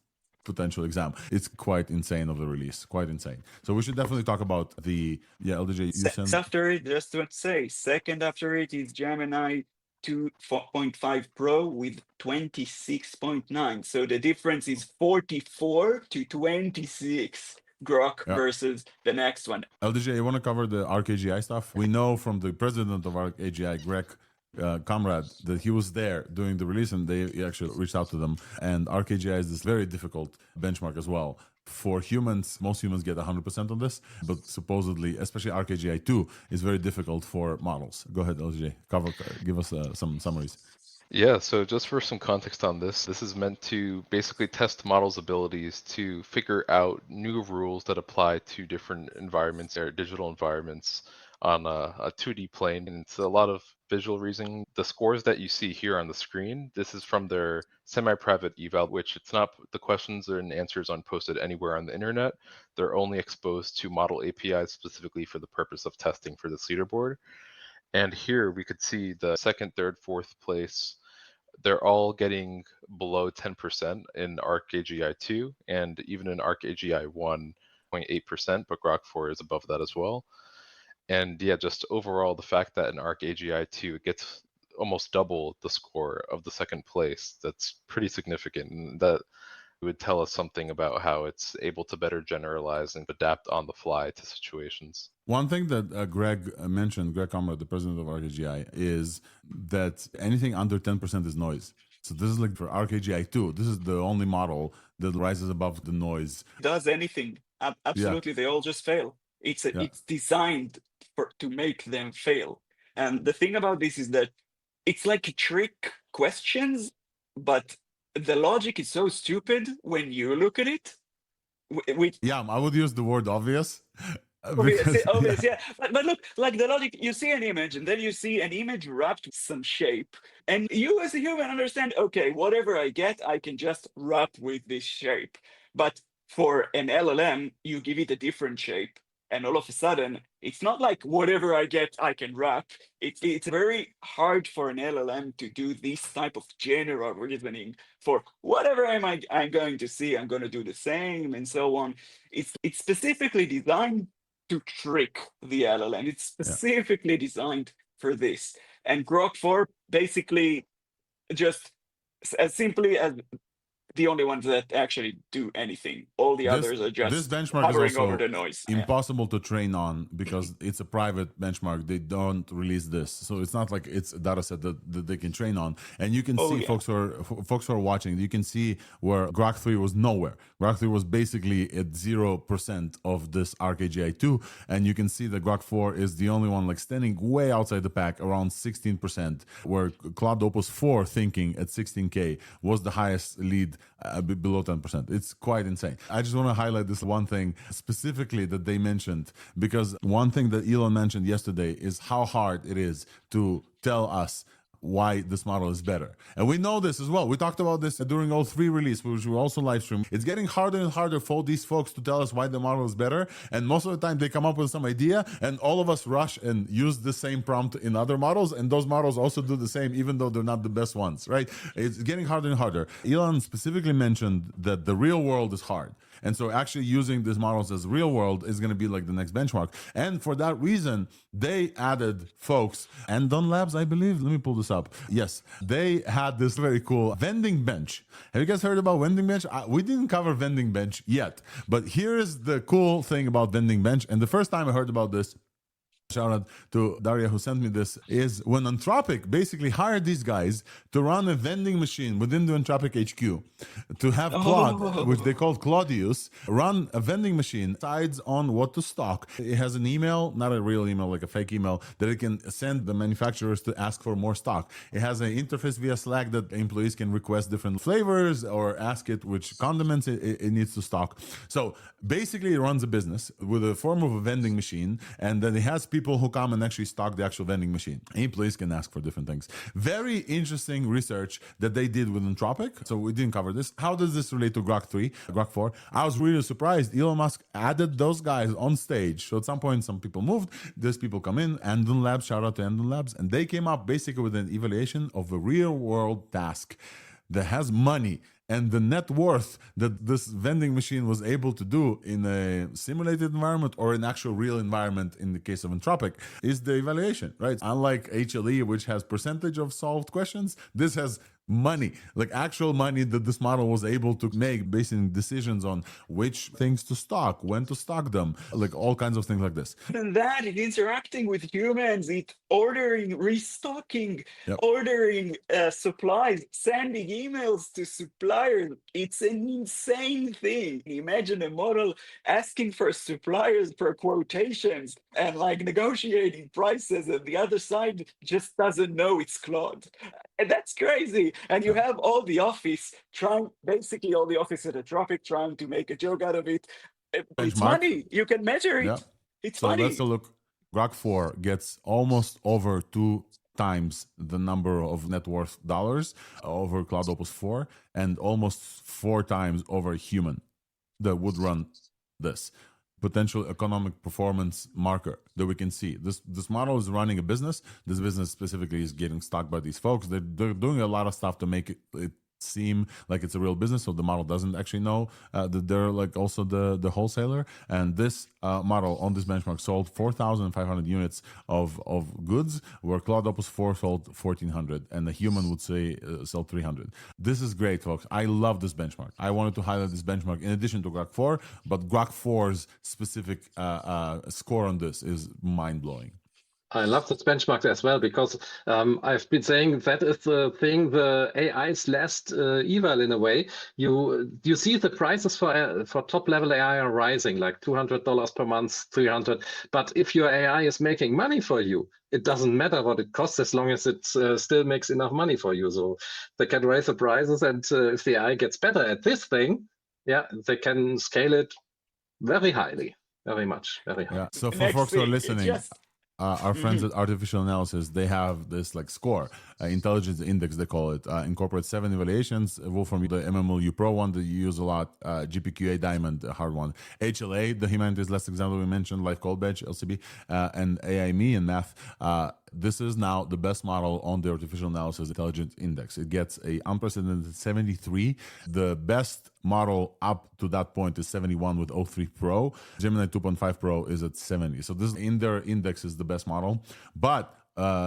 potential exam. It's quite insane of the release, quite insane. So we should definitely talk about the, LDJ. After it, just to say, second after it is Gemini 2.5 Pro with 26.9. So the difference is 44 to 26 Grok versus the next one. LDJ, you want to cover the ArcAGI stuff? We know from the president of ArcAGI, Greg Comrade, that he was there during the release and they actually reached out to them. And ArcAGI is this very difficult benchmark as well. For humans, most humans get 100% on this, but supposedly, especially ArcAGI 2, is very difficult for models. Go ahead, LJ, give us some summaries. Yeah, so just for some context on this is meant to basically test models' abilities to figure out new rules that apply to different environments or digital environments on a 2D plane. And it's a lot of visual reasoning. The scores that you see here on the screen, this is from their semi-private eval, which it's not, the questions and answers aren't posted anywhere on the internet. They're only exposed to model APIs specifically for the purpose of testing for this leaderboard. And here we could see the second, third, fourth place they're all getting below 10% in ArcAGI2 and even in ArcAGI 1.8%, but Grok-4 is above that as well. And yeah, just overall, the fact that in ArcAGI2 it gets almost double the score of the second place, that's pretty significant. And that would tell us something about how it's able to better generalize and adapt on the fly to situations. One thing that Greg mentioned, Greg Comrade, the president of ArcAGI, is that anything under 10% is noise. So this is like for ArcAGI2, this is the only model that rises above the noise. Does anything. Absolutely. They all just fail. It's designed to make them fail. And the thing about this is that it's like trick questions, but the logic is so stupid when you look at it. I would use the word obvious. Obvious, yeah. But look, like the logic, you see an image and then you see an image wrapped with some shape. And you as a human understand, okay, whatever I get, I can just wrap with this shape. But for an LLM, you give it a different shape. And all of a sudden, it's not like whatever I get, I can wrap. It's very hard for an LLM to do this type of general reasoning for whatever I'm going to see, I'm going to do the same and so on. It's specifically designed to trick the LLM. It's specifically designed for this. And Grok-4 basically just as simply as the only ones that actually do anything. All the others are just this benchmark hovering is also over the noise. Impossible to train on because it's a private benchmark. They don't release this, so it's not like it's a data set that they can train on. And you can see folks who are watching. You can see where Grok-3 was nowhere. Grok-3 was basically at 0% of this ArcAGI2, and you can see that Grok-4 is the only one like standing way outside the pack, around 16%. Where Cloud Opus 4 thinking at 16K was the highest lead. Below 10%. It's quite insane. I just want to highlight this one thing specifically that they mentioned, because one thing that Elon mentioned yesterday is how hard it is to tell us why this model is better. And we know this as well. We talked about this during all 3 release, which we also live stream. It's getting harder and harder for these folks to tell us why the model is better. And most of the time they come up with some idea and all of us rush and use the same prompt in other models. And those models also do the same, even though they're not the best ones, right? It's getting harder and harder. Elon specifically mentioned that the real world is hard. And so actually using these models as real world is going to be like the next benchmark. And for that reason, they added folks, and Dunn Labs, I believe, let me pull this up. Yes, they had this very cool vending bench. Have you guys heard about vending bench? We didn't cover vending bench yet, but here's the cool thing about vending bench. And the first time I heard about this, shout out to Daria who sent me this, is when Anthropic basically hired these guys to run a vending machine within the Anthropic HQ, to have Claude, which they called Claudius, run a vending machine, decides on what to stock. It has an email, not a real email, like a fake email, that it can send the manufacturers to ask for more stock. It has an interface via Slack that employees can request different flavors or ask it which condiments it needs to stock. So basically it runs a business with a form of a vending machine, and then it has people who come and actually stock the actual vending machine. Employees can ask for different things. Very interesting research that they did with Anthropic. So we didn't cover this. How does this relate to Grok-3, Grok-4? I was really surprised. Elon Musk added those guys on stage. So at some point, some people moved. These people come in. Andon Labs, shout out to Andon Labs. And they came up basically with an evaluation of a real world task that has money. And the net worth that this vending machine was able to do in a simulated environment or an actual real environment in the case of Anthropic is the evaluation, right? Unlike HLE, which has percentage of solved questions, this has money, like actual money that this model was able to make based on decisions on which things to stock, when to stock them, like all kinds of things like this. And that it's interacting with humans, it ordering, restocking, ordering supplies, sending emails to suppliers. It's an insane thing. Imagine a model asking for suppliers for quotations and like negotiating prices, and the other side just doesn't know it's Claude. And that's crazy. And you have all the office basically all the office at Anthropic trying to make a joke out of it. It's money. You can measure it. It's so money. Let's look. Grok-4 gets almost over 2 times the number of net worth dollars over Cloud Opus 4 and almost 4 times over a human that would run this. potential economic performance marker that we can see. This model is running a business. This business specifically is getting stocked by these folks. They're doing a lot of stuff to make it seem like it's a real business, so the model doesn't actually know that they're like also the wholesaler. And this model on this benchmark sold 4,500 units of goods, where Claude Opus 4 sold 1,400, and a human would say sell 300. This is great, folks. I love this benchmark. I wanted to highlight this benchmark in addition to Grok-4, but Grok-4's specific score on this is mind-blowing. I love this benchmark as well, because I've been saying that is the thing, the AI's last eval in a way. You see the prices for top level AI are rising, like $200 per month, $300. But if your AI is making money for you, it doesn't matter what it costs as long as it still makes enough money for you. So they can raise the prices, and if the AI gets better at this thing, yeah, they can scale it very highly, very much, very high. Yeah. So for folks who are listening, our friends at Artificial Analysis, they have this like score, intelligence index, they call it, incorporates 7 evaluations. Wolfram, the MMLU Pro one that you use a lot, GPQA Diamond, a hard one, HLA, the Humanities Last Exam that we mentioned, Life Code Badge, LCB, and AI-Me and Math. This is now the best model on the Artificial Analysis Intelligence Index. It gets a unprecedented 73. The best model up to that point is 71 with O3 Pro. Gemini 2.5 Pro is at 70. So this in their index is the best model. But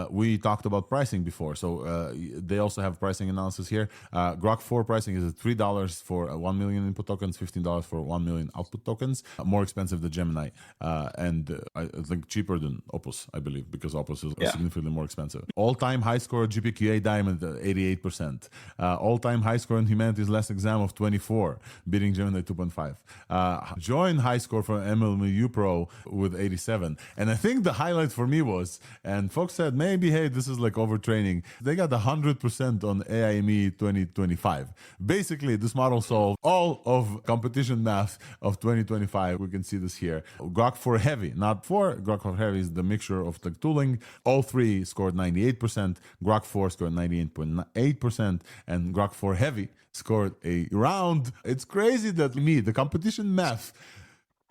we talked about pricing before, so they also have pricing analysis here. Grok-4 pricing is at $3 for 1 million input tokens, $15 for 1 million output tokens. More expensive than Gemini, and I think cheaper than Opus, I believe, because Opus is significantly more expensive. All-time high score GPQA Diamond 88%. All-time high score in Humanities Last Exam of 24, beating Gemini 2.5. Joint high score for MLMU Pro with 87. And I think the highlight for me was, and folks said maybe, hey, this is like overtraining, they got 100% on AI-Me 2025. Basically, this model solved all of competition math of 2025. We can see this here. Grok-4 Heavy, not 4. Grok-4 Heavy is the mixture of the tooling. All 3 scored 98%. Grok-4 scored 98.8%, and Grok-4 Heavy scored a round. It's crazy that the competition math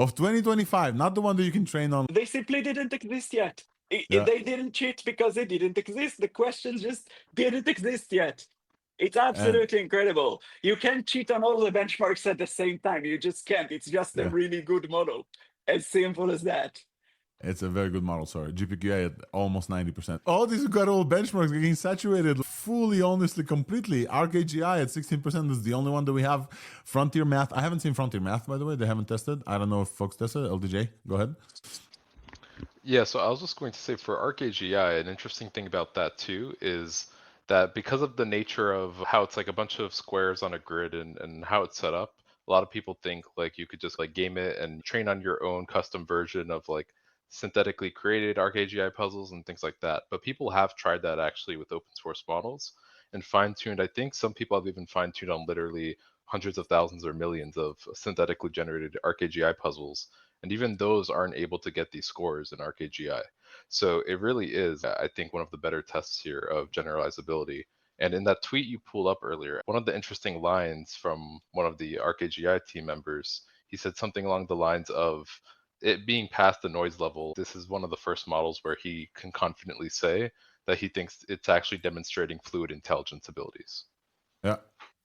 of 2025, not the one that you can train on. They simply didn't exist yet. They didn't cheat because it didn't exist. The questions just didn't exist yet. It's absolutely incredible. You can't cheat on all the benchmarks at the same time. You just can't. It's just a really good model. As simple as that. It's a very good model, sorry. GPQA at almost 90%. All these incredible benchmarks getting saturated fully, honestly, completely. ArcAGI at 16% is the only one that we have. Frontier Math. I haven't seen Frontier Math, by the way. They haven't tested. I don't know if folks tested. LDJ, go ahead. Yeah, so I was just going to say for ArcAGI, an interesting thing about that too is that because of the nature of how it's like a bunch of squares on a grid and how it's set up, a lot of people think like you could just like game it and train on your own custom version of like synthetically created ArcAGI puzzles and things like that. But people have tried that actually with open source models and fine-tuned. I think some people have even fine-tuned on literally hundreds of thousands or millions of synthetically generated ArcAGI puzzles. And even those aren't able to get these scores in ArcAGI. So it really is, I think, one of the better tests here of generalizability. And in that tweet you pulled up earlier, one of the interesting lines from one of the ArcAGI team members, he said something along the lines of it being past the noise level. This is one of the first models where he can confidently say that he thinks it's actually demonstrating fluid intelligence abilities. Yeah.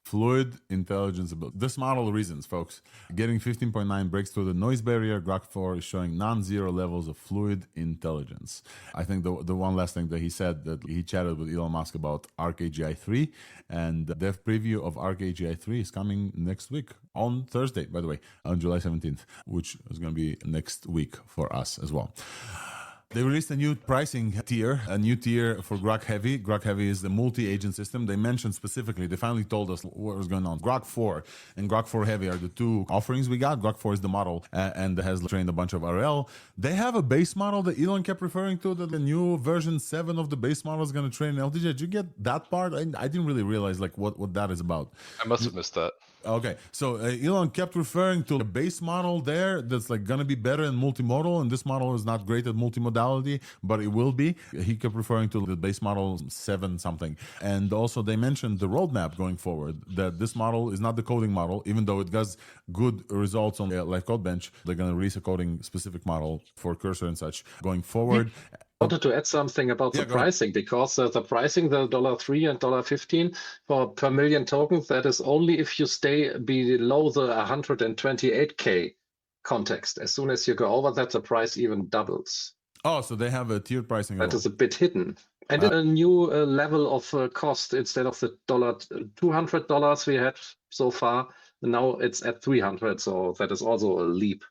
Fluid intelligence ability. This model reasons, folks. Getting 15.9 breaks through the noise barrier. Grok-4 is showing non-zero levels of fluid intelligence. I think the one last thing that he said, that he chatted with Elon Musk about ArcAGI 3, and the dev preview of ArcAGI 3 is coming next week on Thursday, by the way, on July 17th, which is going to be next week for us as well. They released a new pricing tier, a new tier for Grok Heavy. Grok Heavy is the multi-agent system. They mentioned specifically, they finally told us what was going on. Grok-4 and Grok-4 Heavy are the 2 offerings we got. Grok-4 is the model and has trained a bunch of RL. They have a base model that Elon kept referring to, that the new version 7 of the base model is going to train LDJ. Did you get that part? I didn't really realize like what that is about. I must have missed that. Okay, so Elon kept referring to a base model there that's like gonna be better in multimodal, and this model is not great at multimodality, but it will be. He kept referring to the base model 7 something, and also they mentioned the roadmap going forward, that this model is not the coding model, even though it does good results on the Live Code Bench. They're gonna release a coding specific model for Cursor and such going forward. Wanted to add something about the pricing, because the pricing, the $3 and $15 per million tokens, that is only if you stay below the 128K context. As soon as you go over that, the price even doubles. Oh, so they have a tiered pricing. That is a bit hidden. And a new level of cost, instead of the $200 we had so far, now it's at 300. So that is also a leap.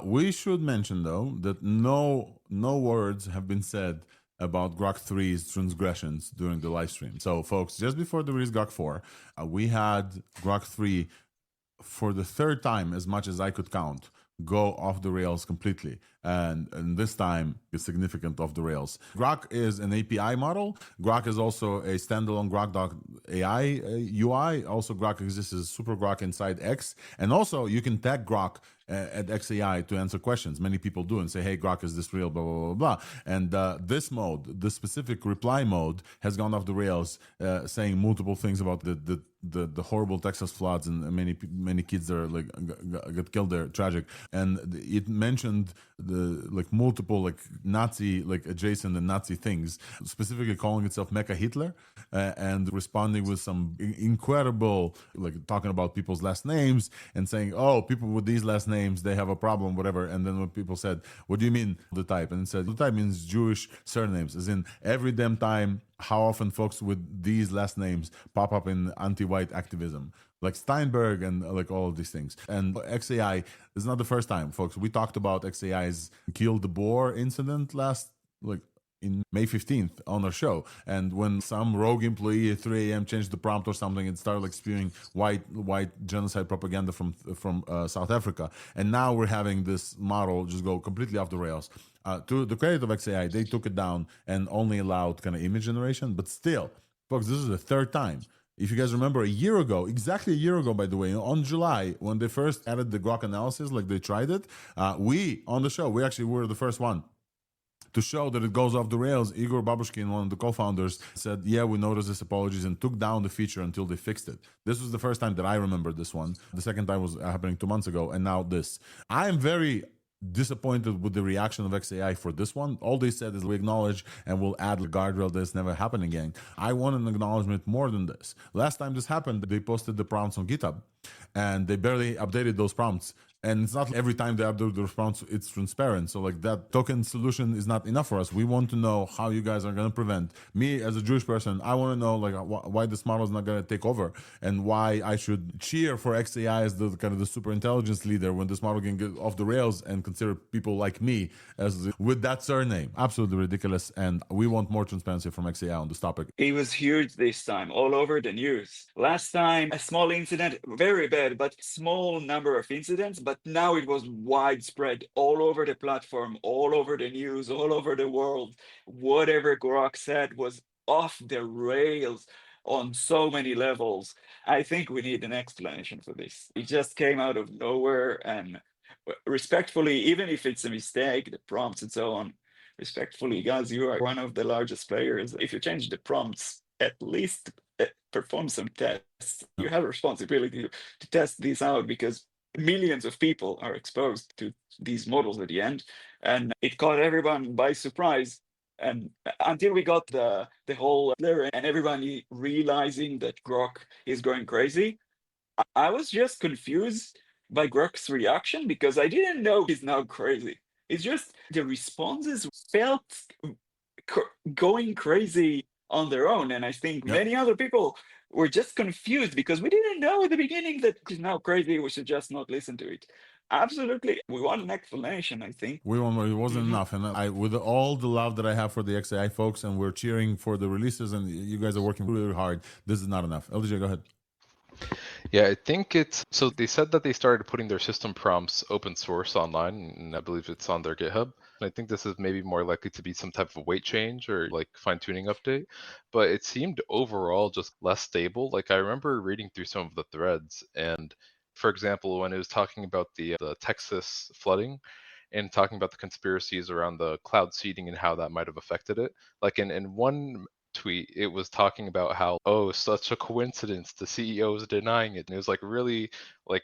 We should mention, though, that no words have been said about Grok-3's transgressions during the live stream. So, folks, just before the release Grok-4, we had Grok-3 for the third time, as much as I could count, go off the rails completely. And this time, it's significant off the rails. Grok is an API model. Grok is also a standalone Grok.ai UI. Also, Grok exists as Super Grok inside X. And also, you can tag Grok at XAI to answer questions. Many people do and say, hey, Grok, is this real, blah, blah, blah, blah. And this mode, the specific reply mode, has gone off the rails, saying multiple things about the horrible Texas floods, and many kids are like got killed there, tragic. And it mentioned multiple Nazi adjacent and Nazi things, specifically calling itself Mecha Hitler, and responding with some incredible talking about people's last names and saying, oh, people with these last names, they have a problem, whatever. And then when people said, what do you mean the type? And it said the type means Jewish surnames, as in every damn time. How often folks with these last names pop up in anti-white activism, like Steinberg and all of these things. And XAI is not the first time, folks. We talked about XAI's Kill the Boar incident in May 15th on our show. And when some rogue employee at 3 a.m. changed the prompt or something and started spewing white genocide propaganda from South Africa. And now we're having this model just go completely off the rails. To the credit of XAI, they took it down and only allowed kind of image generation. But still, folks, this is the third time. If you guys remember exactly a year ago, by the way, on July, when they first added the Grok analysis, they tried it, we, on the show, we actually were the first one to show that it goes off the rails. Igor Babushkin, one of the co-founders, said, yeah, we noticed this, apologies, and took down the feature until they fixed it. This was the first time that I remember this one. The second time was happening 2 months ago, and now this. I am very disappointed with the reaction of XAI for this one. All they said is we acknowledge and we'll add the guardrail that's never happened again. I want an acknowledgement more than this. Last time this happened, they posted the prompts on GitHub and they barely updated those prompts. And it's not every time they update the response, it's transparent. So that token solution is not enough for us. We want to know how you guys are going to prevent. Me, as a Jewish person, I want to know why this model is not going to take over and why I should cheer for XAI as the kind of the super intelligence leader when this model can get off the rails and consider people like me as with that surname. Absolutely ridiculous. And we want more transparency from XAI on this topic. It was huge this time, all over the news. Last time, a small incident, very bad, but small number of incidents. But now it was widespread all over the platform, all over the news, all over the world. Whatever Grok said was off the rails on so many levels. I think we need an explanation for this. It just came out of nowhere, and respectfully, even if it's a mistake, the prompts and so on, respectfully, guys, you are one of the largest players. If you change the prompts, at least perform some tests. You have a responsibility to test this out, because millions of people are exposed to these models at the end, and it caught everyone by surprise. And until we got the whole layer and everybody realizing that Grok is going crazy, I was just confused by Grok's reaction, because I didn't know he's now crazy. It's just the responses felt going crazy on their own, and I think many other people were just confused because we didn't know at the beginning that he's now crazy. We should just not listen to it. Absolutely, we want an explanation. I think we want more. It wasn't enough, and with all the love that I have for the XAI folks, and we're cheering for the releases, and you guys are working really, really hard. This is not enough. LJ, go ahead. Yeah, I think it's so they said that they started putting their system prompts open source online, and I believe it's on their GitHub. And I think this is maybe more likely to be some type of weight change or like fine-tuning update, but it seemed overall just less stable. Like I remember reading through some of the threads, and for example, when it was talking about the Texas flooding and talking about the conspiracies around the cloud seeding and how that might have affected it, like in one tweet, it was talking about how, oh, such a coincidence, the CEO is denying it. And it was like really like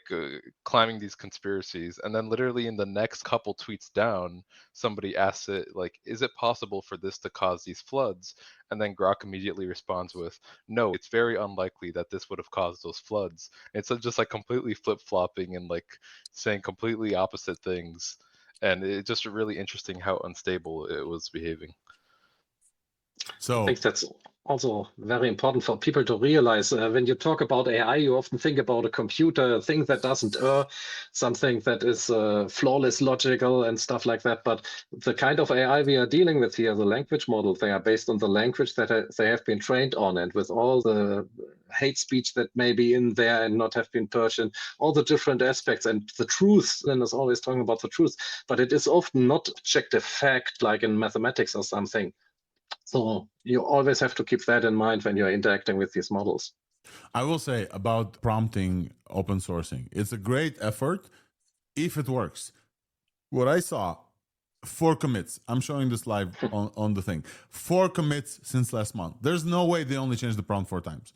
climbing these conspiracies. And then literally in the next couple tweets down, somebody asks it like, is it possible for this to cause these floods? And then Grok immediately responds with, no, it's very unlikely that this would have caused those floods. It's just like completely flip-flopping and like saying completely opposite things. And it's just really interesting how unstable it was behaving. So I think that's also very important for people to realize. When you talk about AI, you often think about a computer, a thing that doesn't err, something that is flawless, logical, and stuff like that. But the kind of AI we are dealing with here, the language model, they are based on the language that they have been trained on, and with all the hate speech that may be in there and not have been purged, and all the different aspects, and the truth. Then is always talking about the truth, but it is often not objective fact like in mathematics or something. So you always have to keep that in mind when you're interacting with these models. I will say about prompting open sourcing, it's a great effort if it works. What I saw, 4 commits. I'm showing this live on the thing. 4 commits since last month. There's no way they only changed the prompt 4 times.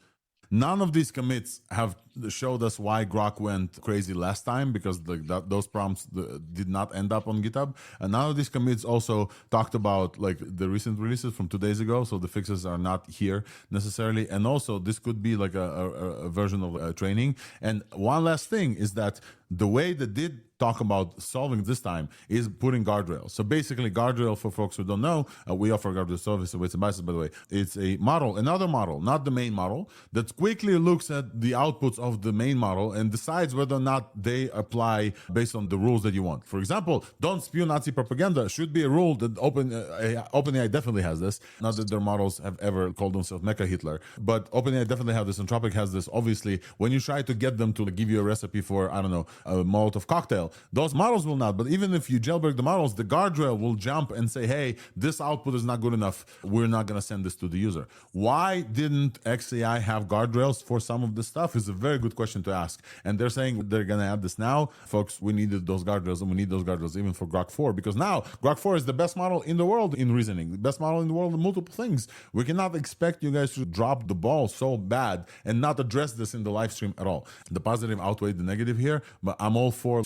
None of these commits have showed us why Grok went crazy last time, because those prompts did not end up on GitHub. And none of these commits also talked about like the recent releases from 2 days ago, so the fixes are not here necessarily. And also this could be like a version of training. And one last thing is that the way they did talk about solving this time is putting guardrails. So basically, guardrail, for folks who don't know, we offer guardrail service with some biases, by the way. It's a model, another model, not the main model, that quickly looks at the outputs of the main model and decides whether or not they apply based on the rules that you want. For example, don't spew Nazi propaganda should be a rule that OpenAI definitely has this. Not that their models have ever called themselves Mecha Hitler, but OpenAI definitely have this. Anthropic has this. Obviously, when you try to get them to give you a recipe for, I don't know, a Molotov cocktail, those models will not. But even if you jailbreak the models, the guardrail will jump and say, hey, this output is not good enough. We're not going to send this to the user. Why didn't XAI have guardrails for some of this stuff is a very good question to ask. And they're saying they're going to add this now. Folks, we needed those guardrails, and we need those guardrails even for Grok-4, because now Grok-4 is the best model in the world in reasoning, the best model in the world in multiple things. We cannot expect you guys to drop the ball so bad and not address this in the live stream at all. The positive outweighed the negative here, but I'm all for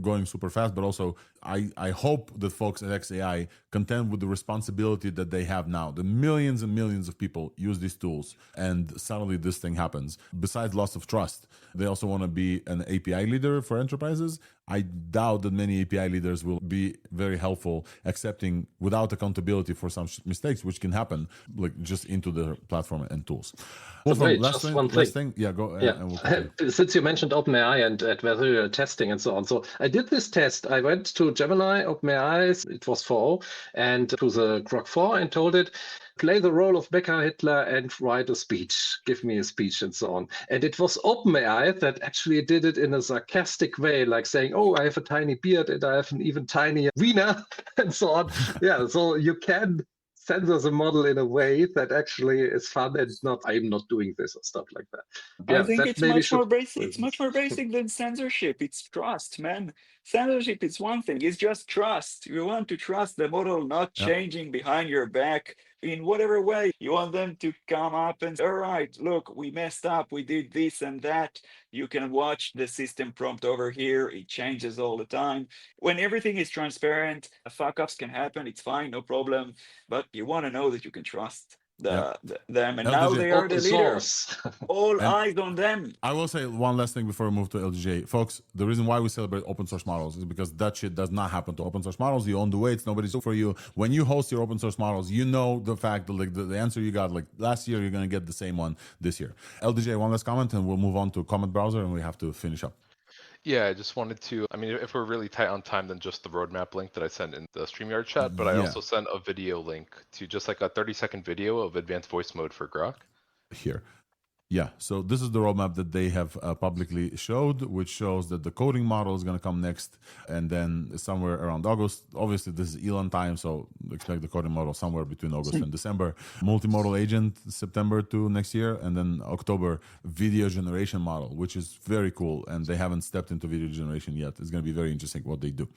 going super fast, but also I hope that folks at XAI contend with the responsibility that they have now. The millions and millions of people use these tools, and suddenly this thing happens. Besides loss of trust, they also want to be an API leader for enterprises. I doubt that many API leaders will be very helpful accepting without accountability for some mistakes, which can happen like just into the platform and tools. Wait, just one thing. Yeah, go. We'll since you mentioned OpenAI and adversarial testing and so on. So I did this test. I went to Gemini, OpenAI, it was 4.0, and to the Grok-4 and told it, play the role of Mecha Hitler and write a speech, give me a speech and so on. And it was OpenAI that actually did it in a sarcastic way, like saying, oh, I have a tiny beard and I have an even tinier wiener and so on. Yeah, so you can censor the model in a way that actually is fun and not, I'm not doing this or stuff like that. Yeah, I think it's much more basic. It's much more basic than censorship. It's trust, man. Censorship is one thing. It's just trust. You want to trust the model not changing behind your back in whatever way. You want them to come up and say, all right, look, we messed up. We did this and that. You can watch the system prompt over here. It changes all the time. When everything is transparent, fuck-ups can happen. It's fine, no problem. But you want to know that you can trust them, and now they are the leaders. All eyes on them. I will say one last thing before we move to LGJ. Folks, the reason why we celebrate open source models is because that shit does not happen to open source models. You own the weights, nobody's for you. When you host your open source models, you know the fact that like the answer you got like last year, you're going to get the same one this year. LDJ, one last comment, and we'll move on to comment browser, and we have to finish up. Yeah, I just wanted to, I mean, if we're really tight on time, then just the roadmap link that I sent in the StreamYard chat, but I also sent a video link to just like a 30-second video of advanced voice mode for Grok. Here. Yeah, so this is the roadmap that they have publicly showed, which shows that the coding model is going to come next, and then somewhere around August. Obviously, this is Elon time, so expect the coding model somewhere between August and December. Multimodal agent September to next year, and then October video generation model, which is very cool, and they haven't stepped into video generation yet. It's going to be very interesting what they do.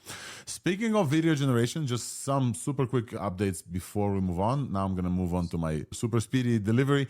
Speaking of video generation, just some super quick updates before we move on. Now I'm going to move on to my super speedy delivery.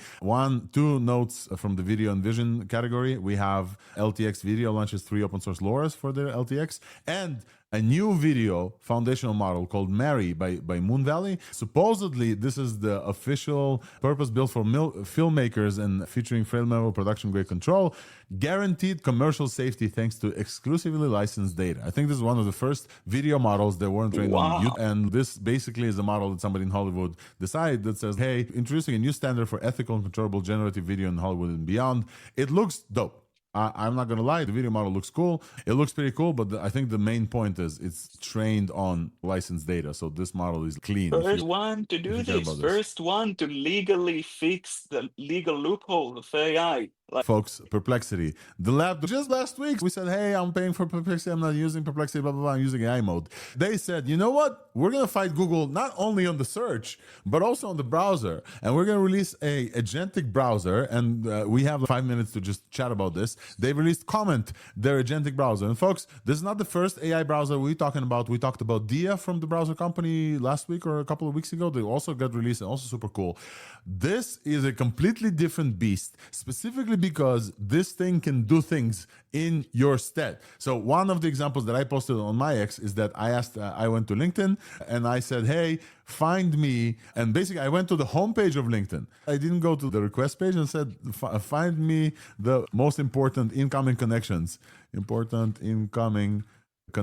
Two notes from the video and vision category. We have LTX Video launches 3 open source LoRa's for their LTX, and a new video foundational model called Mary by Moon Valley. Supposedly, this is the official purpose-built for filmmakers and featuring frame-level production-grade control, guaranteed commercial safety thanks to exclusively licensed data. I think this is one of the first video models that weren't trained on YouTube, and this basically is a model that somebody in Hollywood decided that says, hey, introducing a new standard for ethical and controllable generative video in Hollywood and beyond. It looks dope. I'm not going to lie, the video model looks cool. It looks pretty cool, but I think the main point is it's trained on licensed data. So this model is clean. First one to do this. First one to legally fix the legal loophole of AI. Folks, Perplexity. The lab, just last week, we said, hey, I'm paying for Perplexity. I'm not using Perplexity, blah, blah, blah. I'm using AI mode. They said, you know what? We're going to fight Google not only on the search, but also on the browser. And we're going to release a agentic browser. And we have 5 minutes to just chat about this. They released Comment, their agentic browser. And folks, this is not the first AI browser we're talking about. We talked about Dia from the browser company last week or a couple of weeks ago. They also got released and also super cool. This is a completely different beast, specifically because this thing can do things in your stead. So one of the examples that I posted on my X is that I went to LinkedIn and I said, hey, find me. And basically I went to the homepage of LinkedIn. I didn't go to the request page and said, find me the most important incoming connections on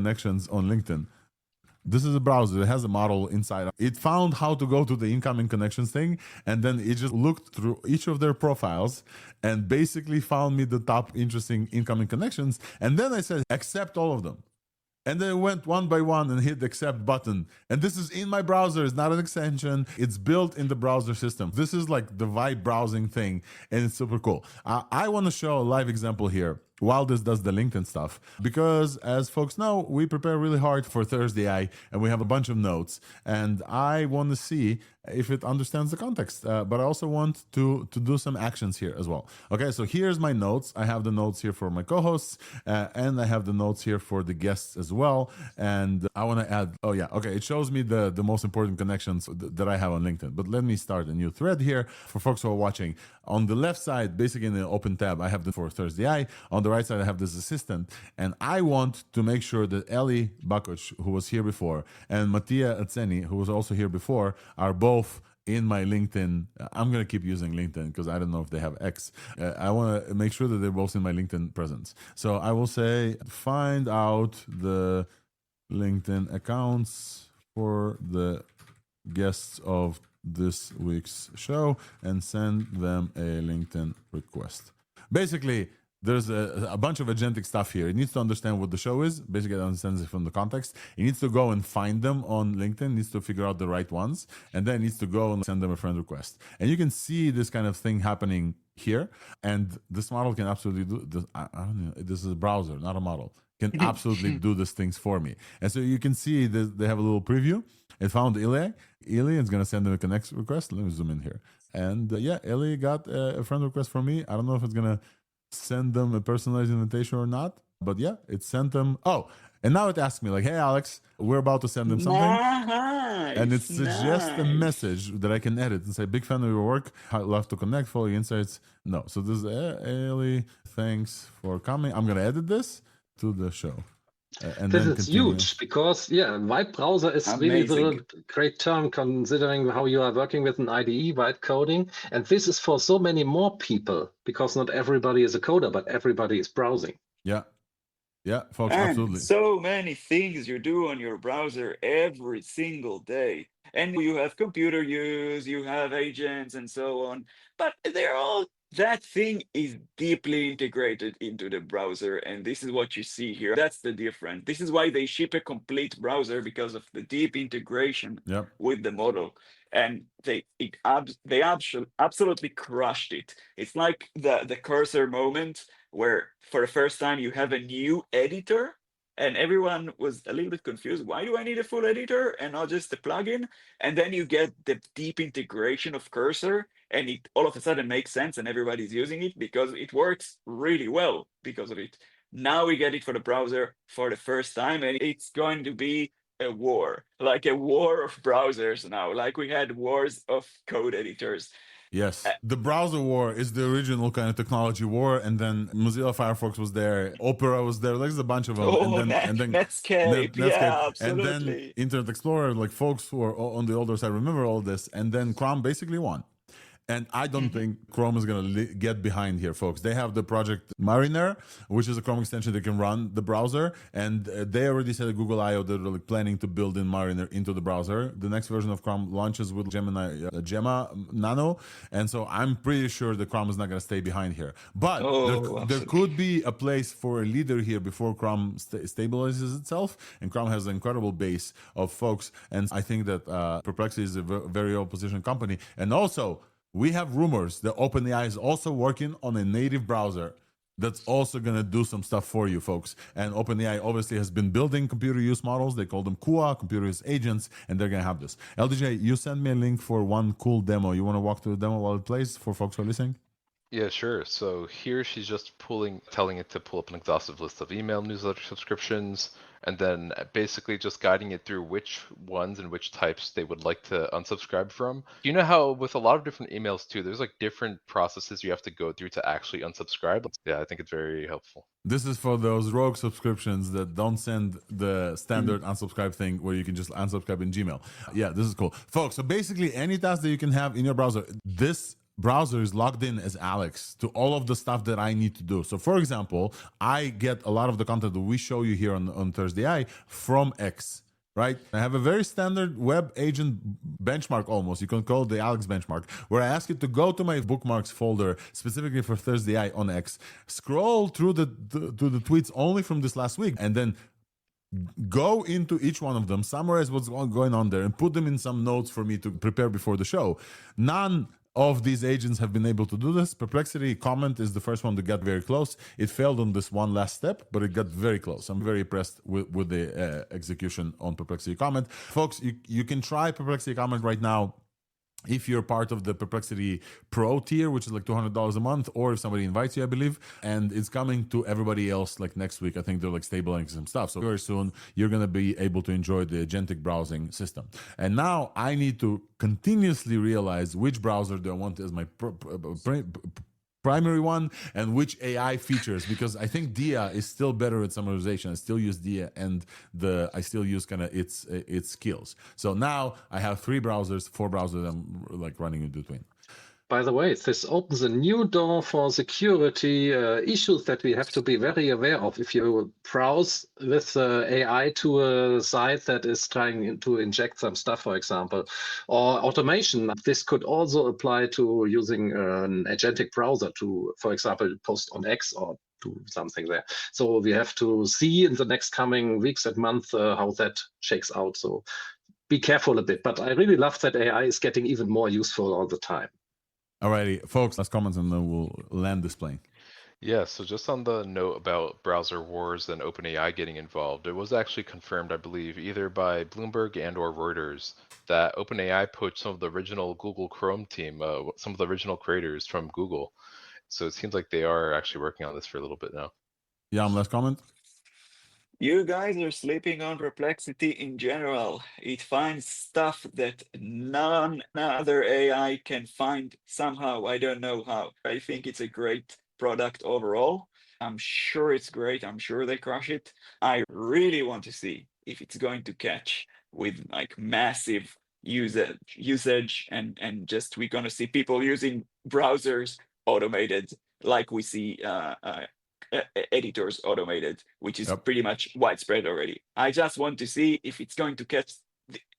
LinkedIn. This is a browser. It has a model inside. It found how to go to the incoming connections thing, and then it just looked through each of their profiles and basically found me the top interesting incoming connections. And then I said, accept all of them. And then it went one by one and hit the accept button. And this is in my browser. It's not an extension. It's built in the browser system. This is like the vibe browsing thing, and it's super cool. I want to show a live example here while this does the LinkedIn stuff, because as folks know, we prepare really hard for ThursdAI, and we have a bunch of notes, and I want to see if it understands the context, but I also want to do some actions here as well. Okay, so here's my notes. I have the notes here for my co-hosts, and I have the notes here for the guests as well, and I want to add, oh yeah, okay, it shows me the most important connections that I have on LinkedIn, but let me start a new thread here for folks who are watching. On the left side, basically in the open tab, I have the for ThursdAI. On the right side, I have this assistant, and I want to make sure that Elie Bakoc, who was here before, and Mattia Atzeni, who was also here before, are both in my LinkedIn. I'm going to keep using LinkedIn because I don't know if they have X. I want to make sure that they're both in my LinkedIn presence. So I will say, find out the LinkedIn accounts for the guests of this week's show and send them a LinkedIn request. Basically, there's a bunch of agentic stuff here. It needs to understand what the show is. Basically, it understands it from the context. It needs to go and find them on LinkedIn. It needs to figure out the right ones. And then it needs to go and send them a friend request. And you can see this kind of thing happening here. And this model can absolutely do this. I don't know. This is a browser, not a model. Can absolutely do these things for me. And so you can see that they have a little preview. It found Elie. Elie is going to send them a connect request. Let me zoom in here. And yeah, Elie got a friend request from me. I don't know if it's going to send them a personalized invitation or not. But yeah, it sent them. Oh, and now it asks me like, hey, Alex, we're about to send them something. Nice, And it suggests a message that I can edit and say, big fan of your work. I'd love to connect, follow your insights. No. So this is Elie, thanks for coming. I'm going to edit this to the show. And this then is continue. huge because, yeah, vibe browser is really the great term considering how you are working with an IDE, vibe coding. And this is for so many more people because not everybody is a coder, but everybody is browsing. Yeah. Yeah, folks, And absolutely. so many things you do on your browser every single day. And you have computer use, you have agents and so on, but they're all that thing is deeply integrated into the browser, and this is what you see here. That's the difference. This is why they ship a complete browser, because of the deep integration Yep. with the model. And they absolutely crushed it. It's like the cursor moment where for the first time you have a new editor, and everyone was a little bit confused. Why do I need a full editor and not just a plugin? And then you get the deep integration of cursor, and it all of a sudden makes sense, and everybody's using it because it works really well because of it. Now we get it for the browser for the first time, and it's going to be a war, like a war of browsers now, like we had wars of code editors. Yes, the browser war is the original kind of technology war, and then Mozilla Firefox was there, Opera was there. There's a bunch of them, and then Netscape, yeah, absolutely. and then Internet Explorer. Like folks who are on the older side remember all this, and then Chrome basically won. And I don't think Chrome is going to get behind here, folks. They have the project Mariner, which is a Chrome extension that can run the browser. And they already said at Google I/O that they're like planning to build in Mariner into the browser. The next version of Chrome launches with Gemma Nano. And so I'm pretty sure that Chrome is not going to stay behind here. But there could be a place for a leader here before Chrome stabilizes itself. And Chrome has an incredible base of folks. And I think that Perplexity is a very well-positioned company. And also, we have rumors that OpenAI is also working on a native browser that's also going to do some stuff for you, folks. And OpenAI obviously has been building computer use models. They call them QA, computer use agents, and they're going to have this. LDJ, you sent me a link for one cool demo. You want to walk through the demo while it plays for folks who are listening? Yeah, sure. So here she's just telling it to pull up an exhaustive list of email newsletter subscriptions, and then basically just guiding it through which ones and which types they would like to unsubscribe from. You know how with a lot of different emails too, there's like different processes you have to go through to actually unsubscribe. Yeah, I think it's very helpful. This is for those rogue subscriptions that don't send the standard unsubscribe thing where you can just unsubscribe in Gmail. Yeah, this is cool. Folks, so basically any task that you can have in your browser, this browser is logged in as Alex to all of the stuff that I need to do. So for example, I get a lot of the content that we show you here on ThursdAI from X, right? I have a very standard web agent benchmark almost. You can call it the Alex benchmark, where I ask it to go to my bookmarks folder specifically for ThursdAI on X, scroll through the tweets only from this last week, and then go into each one of them, summarize what's going on there, and put them in some notes for me to prepare before the show. None of these agents have been able to do this. Perplexity comment is the first one to get very close. It failed on this one last step, but it got very close. I'm very impressed with the execution on Perplexity comment. Folks, you can try Perplexity comment right now if you're part of the Perplexity Pro tier, which is like $200 a month, or if somebody invites you, I believe, and it's coming to everybody else like next week. I think they're like stabilizing some stuff. So very soon, you're going to be able to enjoy the agentic browsing system. And now I need to continuously realize which browser do I want as my primary one and which AI features, because I think Dia is still better at summarization. I still use Dia, and I still use kind of its skills. So now I have 4 browsers I'm like running in between. By the way, this opens a new door for security issues that we have to be very aware of. If you browse with AI to a site that is trying to inject some stuff, for example, or automation, this could also apply to using an agentic browser to, for example, post on X or do something there. So we have to see in the next coming weeks and months how that shakes out. So be careful a bit. But I really love that AI is getting even more useful all the time. Alrighty, folks, last comments and then we'll land this plane. Yeah, so just on the note about browser wars and OpenAI getting involved, it was actually confirmed, I believe, either by Bloomberg and or Reuters that OpenAI poached some of the original Google Chrome team, some of the original creators from Google. So it seems like they are actually working on this for a little bit now. Yeah, last comment. You guys are sleeping on Perplexity in general. It finds stuff that none other AI can find somehow. I don't know how. I think it's a great product overall. I'm sure it's great. I'm sure they crush it. I really want to see if it's going to catch with like massive usage and just we're going to see people using browsers automated like we see editors automated, which is pretty much widespread already. I just want to see if it's going to catch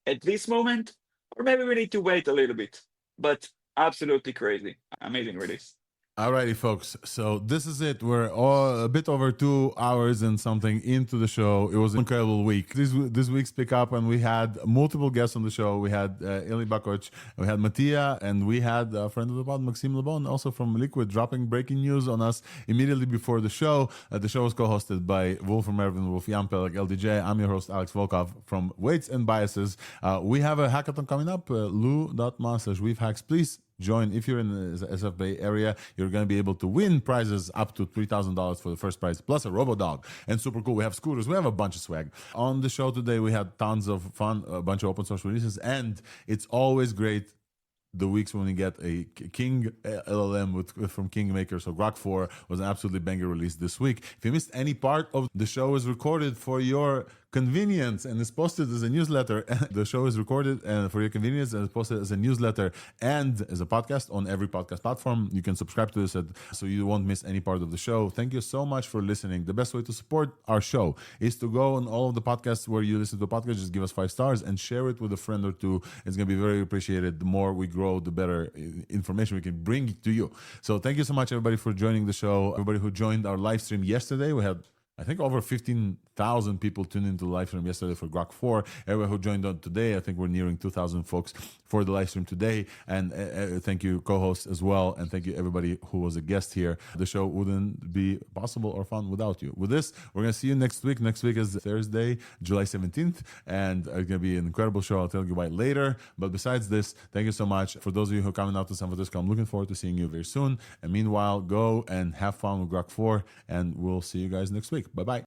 at this moment, or maybe we need to wait a little bit. But absolutely crazy, amazing release. Alrighty, folks. So this is it. We're a bit over 2 hours and something into the show. It was an incredible week. This week's pick up, and we had multiple guests on the show. We had Elie, we had Mattia, and we had a friend of the pod, Maxime Labonne, also from Liquid, dropping breaking news on us immediately before the show. The show was co-hosted by Wolfram Ervin, Wolf Yampel, LDJ. I'm your host, Alex Volkov from Weights and Biases. We have a hackathon coming up, lou.ma/weavehacks. Please join. If you're in the SF Bay area, you're going to be able to win prizes up to $3,000 for the first prize, plus a RoboDog. And super cool, we have scooters. We have a bunch of swag. On the show today, we had tons of fun, a bunch of open source releases, and it's always great the weeks when we get a King LLM from Kingmaker. So Grok-4 was an absolutely banger release this week. If you missed any part of the show, is recorded for your convenience and is posted as a newsletter. The show is recorded for your convenience and is posted as a newsletter and as a podcast on every podcast platform. You can subscribe to this so you won't miss any part of the show. Thank you so much for listening. The best way to support our show is to go on all of the podcasts where you listen to a podcast, just give us 5 stars and share it with a friend or two. It's going to be very appreciated. The more we grow, the better information we can bring to you. So thank you so much, everybody, for joining the show. Everybody who joined our live stream yesterday, we had, I think, over 15,000 people tuned into the live stream yesterday for Grok-4. Everyone who joined on today, I think we're nearing 2,000 folks for the live stream today. And thank you, co-hosts, as well. And thank you, everybody who was a guest here. The show wouldn't be possible or fun without you. With this, we're going to see you next week. Next week is Thursday, July 17th. And it's going to be an incredible show. I'll tell you why later. But besides this, thank you so much. For those of you who are coming out to San Francisco, I'm looking forward to seeing you very soon. And meanwhile, go and have fun with Grok-4. And we'll see you guys next week. Bye-bye.